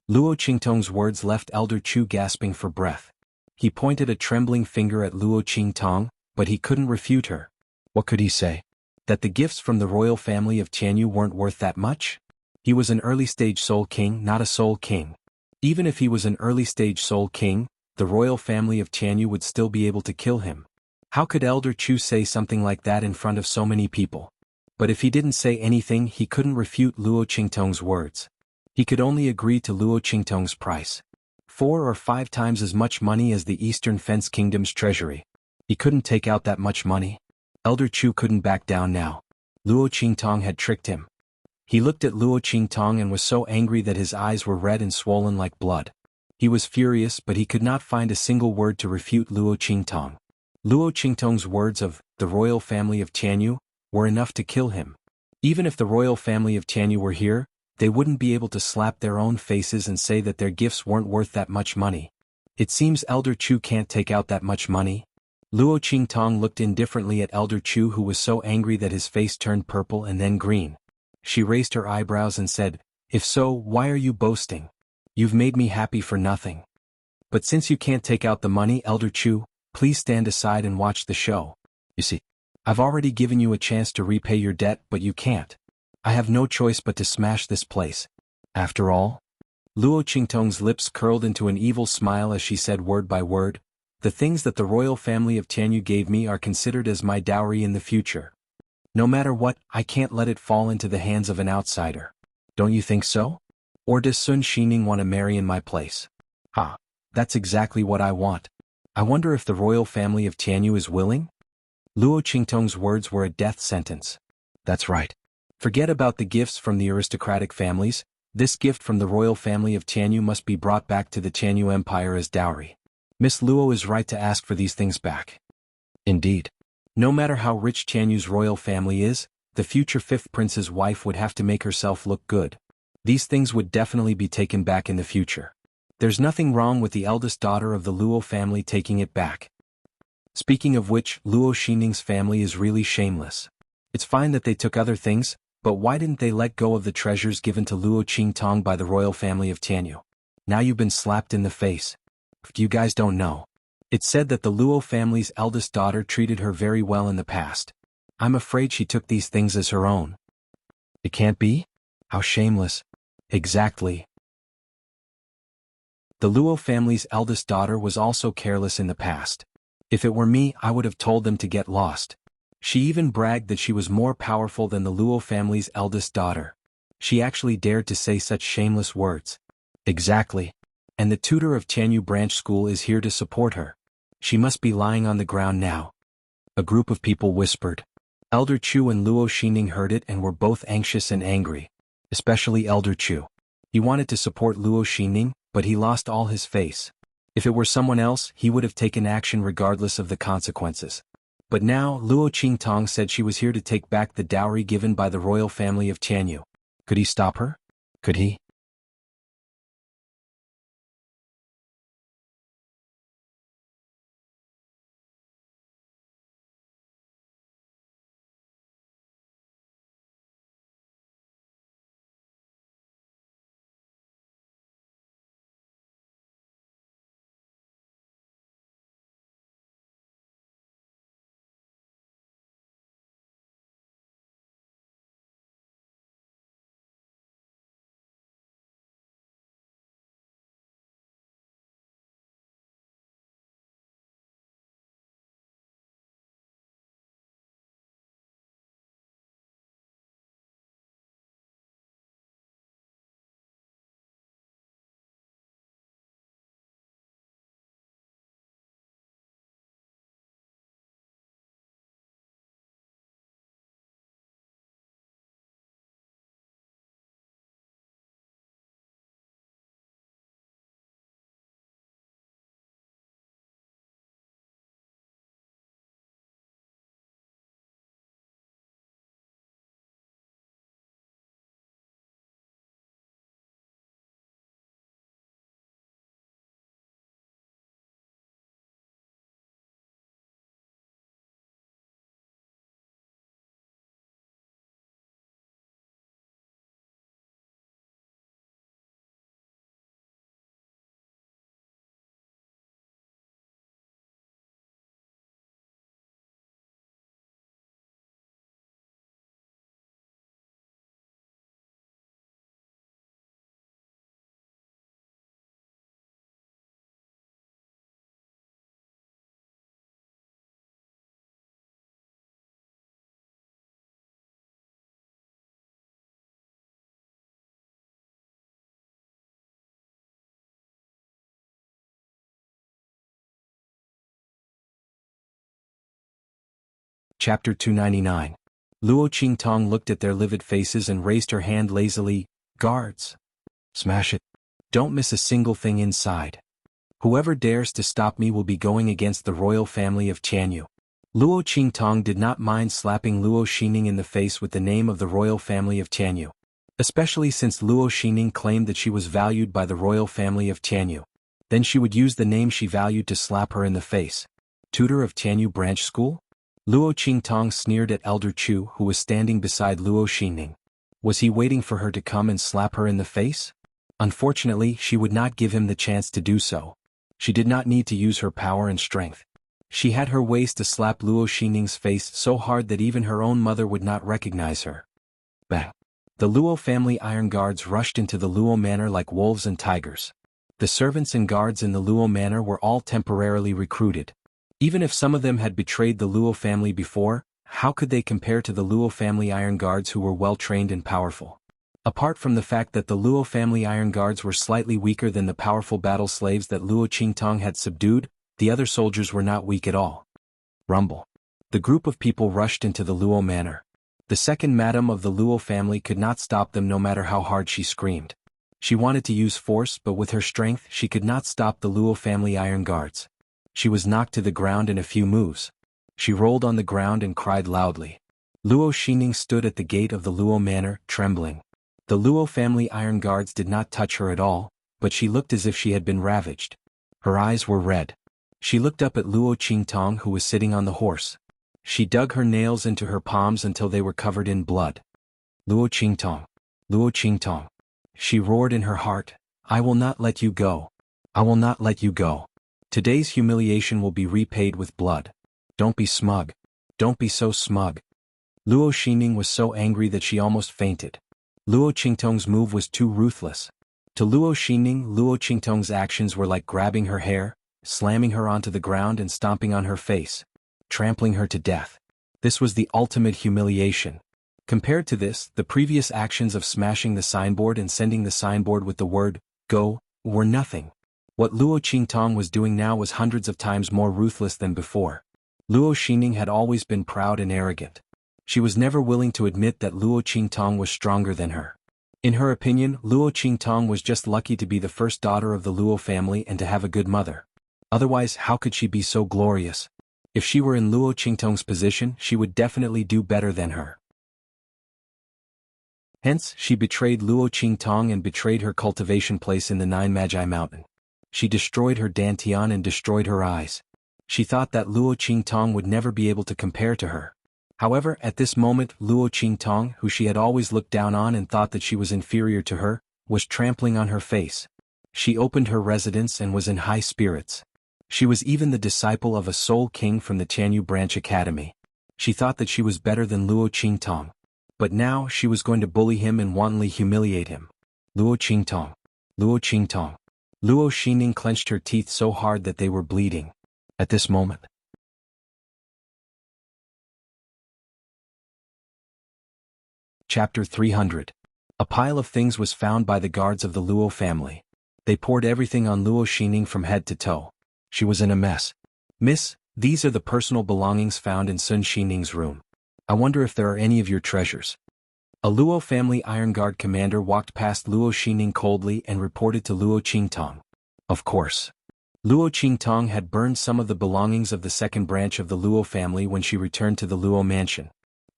Luo Qingtong's words left Elder Chu gasping for breath. He pointed a trembling finger at Luo Qingtong, but he couldn't refute her. What could he say? That the gifts from the royal family of Tianyu weren't worth that much? He was an early-stage soul king, not a soul king. Even if he was an early-stage soul king, the royal family of Tianyu would still be able to kill him. How could Elder Chu say something like that in front of so many people? But if he didn't say anything, he couldn't refute Luo Qingtong's words. He could only agree to Luo Qingtong's price. 4 or 5 times as much money as the Eastern Fence Kingdom's treasury. He couldn't take out that much money. Elder Chu couldn't back down now. Luo Qingtong had tricked him. He looked at Luo Qingtong and was so angry that his eyes were red and swollen like blood. He was furious, but he could not find a single word to refute Luo Qingtong. Luo Qingtong's words of the royal family of Tianyu were enough to kill him. Even if the royal family of Tianyu were here, they wouldn't be able to slap their own faces and say that their gifts weren't worth that much money. It seems Elder Chu can't take out that much money. Luo Qingtong looked indifferently at Elder Chu, who was so angry that his face turned purple and then green. She raised her eyebrows and said, "If so, why are you boasting? You've made me happy for nothing. But since you can't take out the money, Elder Chu, please stand aside and watch the show. You see, I've already given you a chance to repay your debt, but you can't. I have no choice but to smash this place. After all." Luo Qingtong's lips curled into an evil smile as she said word by word, "The things that the royal family of Tianyu gave me are considered as my dowry in the future. No matter what, I can't let it fall into the hands of an outsider. Don't you think so? Or does Sun Xining want to marry in my place? Ha, that's exactly what I want. I wonder if the royal family of Tianyu is willing?" Luo Qingtong's words were a death sentence. That's right. Forget about the gifts from the aristocratic families. This gift from the royal family of Tianyu must be brought back to the Tianyu Empire as dowry. Miss Luo is right to ask for these things back. Indeed. No matter how rich Tianyu's royal family is, the future fifth prince's wife would have to make herself look good. These things would definitely be taken back in the future. There's nothing wrong with the eldest daughter of the Luo family taking it back. Speaking of which, Luo Xining's family is really shameless. It's fine that they took other things, but why didn't they let go of the treasures given to Luo Qingtong by the royal family of Tianyu? Now you've been slapped in the face. If you guys don't know, it's said that the Luo family's eldest daughter treated her very well in the past. I'm afraid she took these things as her own. It can't be? How shameless. Exactly. The Luo family's eldest daughter was also careless in the past. If it were me, I would have told them to get lost. She even bragged that she was more powerful than the Luo family's eldest daughter. She actually dared to say such shameless words. Exactly. And the tutor of Tianyu Branch School is here to support her. She must be lying on the ground now. A group of people whispered. Elder Chu and Luo Xining heard it and were both anxious and angry. Especially Elder Chu. He wanted to support Luo Xining, but he lost all his face. If it were someone else, he would have taken action regardless of the consequences. But now, Luo Qingtong said she was here to take back the dowry given by the royal family of Tianyu. Could he stop her? Could he? Chapter 299. Luo Qingtong looked at their livid faces and raised her hand lazily. Guards! Smash it. Don't miss a single thing inside. Whoever dares to stop me will be going against the royal family of Tianyu. Luo Qingtong did not mind slapping Luo Xining in the face with the name of the royal family of Tianyu, especially since Luo Xining claimed that she was valued by the royal family of Tianyu. Then she would use the name she valued to slap her in the face. Tutor of Tianyu branch school? Luo Qingtong sneered at Elder Chu, who was standing beside Luo Xining. Was he waiting for her to come and slap her in the face? Unfortunately, she would not give him the chance to do so. She did not need to use her power and strength. She had her ways to slap Luo Xining's face so hard that even her own mother would not recognize her. Bang! The Luo family iron guards rushed into the Luo manor like wolves and tigers. The servants and guards in the Luo manor were all temporarily recruited. Even if some of them had betrayed the Luo family before, how could they compare to the Luo family iron guards who were well-trained and powerful? Apart from the fact that the Luo family iron guards were slightly weaker than the powerful battle slaves that Luo Qingtong had subdued, the other soldiers were not weak at all. Rumble. The group of people rushed into the Luo manor. The second madam of the Luo family could not stop them no matter how hard she screamed. She wanted to use force, but with her strength she could not stop the Luo family iron guards. She was knocked to the ground in a few moves. She rolled on the ground and cried loudly. Luo Xining stood at the gate of the Luo manor, trembling. The Luo family iron guards did not touch her at all, but she looked as if she had been ravaged. Her eyes were red. She looked up at Luo Qingtong, who was sitting on the horse. She dug her nails into her palms until they were covered in blood. Luo Qingtong! Luo Qingtong! She roared in her heart, I will not let you go. I will not let you go. Today's humiliation will be repaid with blood. Don't be smug. Don't be so smug. Luo Xining was so angry that she almost fainted. Luo Qingtong's move was too ruthless. To Luo Xining, Luo Qingtong's actions were like grabbing her hair, slamming her onto the ground and stomping on her face, trampling her to death. This was the ultimate humiliation. Compared to this, the previous actions of smashing the signboard and sending the signboard with the word, go, were nothing. What Luo Qingtong was doing now was hundreds of times more ruthless than before. Luo Xining had always been proud and arrogant. She was never willing to admit that Luo Qingtong was stronger than her. In her opinion, Luo Qingtong was just lucky to be the first daughter of the Luo family and to have a good mother. Otherwise, how could she be so glorious? If she were in Luo Qingtong's position, she would definitely do better than her. Hence, she betrayed Luo Qingtong and betrayed her cultivation place in the Nine Magi Mountain. She destroyed her dantian and destroyed her eyes. She thought that Luo Qingtong would never be able to compare to her. However, at this moment, Luo Qingtong, who she had always looked down on and thought that she was inferior to her, was trampling on her face. She opened her residence and was in high spirits. She was even the disciple of a Soul King from the Tianyu Branch Academy. She thought that she was better than Luo Qingtong. But now she was going to bully him and wantonly humiliate him. Luo Qingtong! Luo Qingtong! Luo Xining clenched her teeth so hard that they were bleeding. At this moment. Chapter 300. A pile of things was found by the guards of the Luo family. They poured everything on Luo Xining from head to toe. She was in a mess. Miss, these are the personal belongings found in Sun Xining's room. I wonder if there are any of your treasures. A Luo family Iron Guard commander walked past Luo Xining coldly and reported to Luo Qingtong. Of course. Luo Qingtong had burned some of the belongings of the second branch of the Luo family when she returned to the Luo mansion.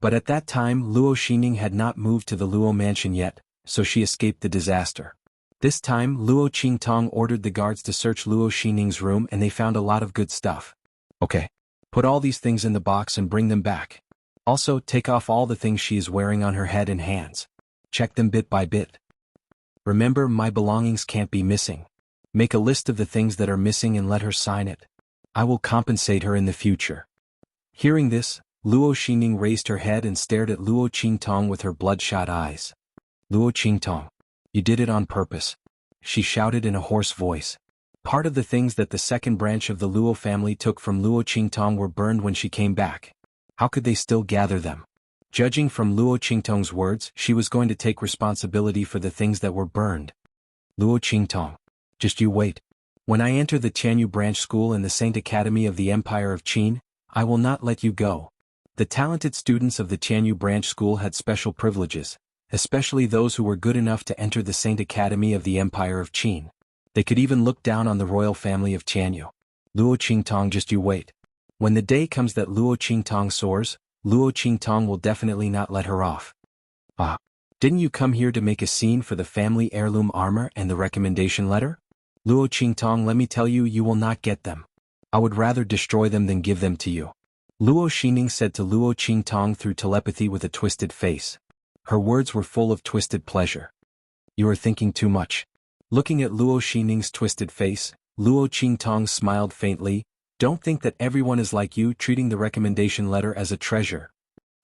But at that time Luo Xining had not moved to the Luo mansion yet, so she escaped the disaster. This time Luo Qingtong ordered the guards to search Luo Xining's room and they found a lot of good stuff. Okay. Put all these things in the box and bring them back. Also, take off all the things she is wearing on her head and hands. Check them bit by bit. Remember, my belongings can't be missing. Make a list of the things that are missing and let her sign it. I will compensate her in the future. Hearing this, Luo Xining raised her head and stared at Luo Qingtong with her bloodshot eyes. Luo Qingtong, you did it on purpose, she shouted in a hoarse voice. Part of the things that the second branch of the Luo family took from Luo Qingtong were burned when she came back. How could they still gather them? Judging from Luo Qingtong's words, she was going to take responsibility for the things that were burned. Luo Qingtong, just you wait. When I enter the Tianyu branch school in the Saint Academy of the Empire of Qin, I will not let you go. The talented students of the Tianyu branch school had special privileges, especially those who were good enough to enter the Saint Academy of the Empire of Qin. They could even look down on the royal family of Tianyu. Luo Qingtong, just you wait. When the day comes that Luo Qingtong soars, Luo Qingtong will definitely not let her off. Ah, didn't you come here to make a scene for the family heirloom armor and the recommendation letter? Luo Qingtong, let me tell you, you will not get them. I would rather destroy them than give them to you. Luo Xining said to Luo Qingtong through telepathy with a twisted face. Her words were full of twisted pleasure. You are thinking too much. Looking at Luo Xining's twisted face, Luo Qingtong smiled faintly. Don't think that everyone is like you, treating the recommendation letter as a treasure.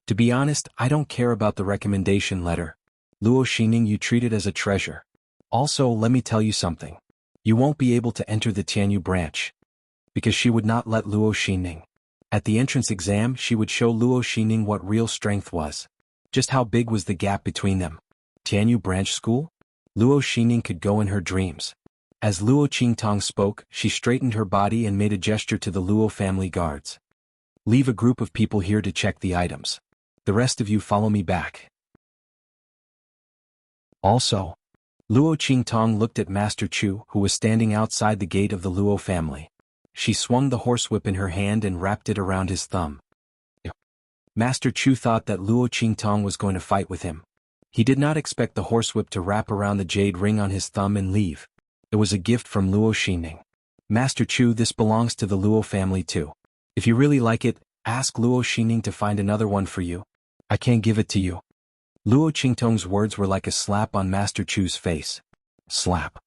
To be honest, I don't care about the recommendation letter. Luo Xining, you treat it as a treasure. Also, let me tell you something. You won't be able to enter the Tianyu branch. Because she would not let Luo Xining. At the entrance exam, she would show Luo Xining what real strength was. Just how big was the gap between them. Tianyu branch school? Luo Xining could go in her dreams. As Luo Qingtong spoke, she straightened her body and made a gesture to the Luo family guards. Leave a group of people here to check the items. The rest of you follow me back. Also, Luo Qingtong looked at Master Chu, who was standing outside the gate of the Luo family. She swung the horsewhip in her hand and wrapped it around his thumb. Master Chu thought that Luo Qingtong was going to fight with him. He did not expect the horsewhip to wrap around the jade ring on his thumb and leave. It was a gift from Luo Xining. Master Chu, this belongs to the Luo family too. If you really like it, ask Luo Xining to find another one for you. I can't give it to you. Luo Qingtong's words were like a slap on Master Chu's face. Slap.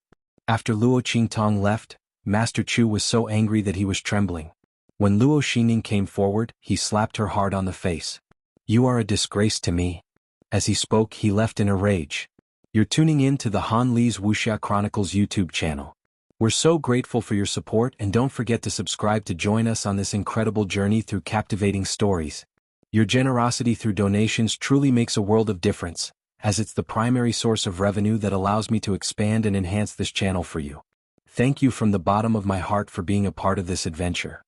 After Luo Qingtong left, Master Chu was so angry that he was trembling. When Luo Xining came forward, he slapped her hard on the face. You are a disgrace to me. As he spoke, he left in a rage. You're tuning in to the Han Li's Wuxia Chronicles YouTube channel. We're so grateful for your support, and don't forget to subscribe to join us on this incredible journey through captivating stories. Your generosity through donations truly makes a world of difference, as it's the primary source of revenue that allows me to expand and enhance this channel for you. Thank you from the bottom of my heart for being a part of this adventure.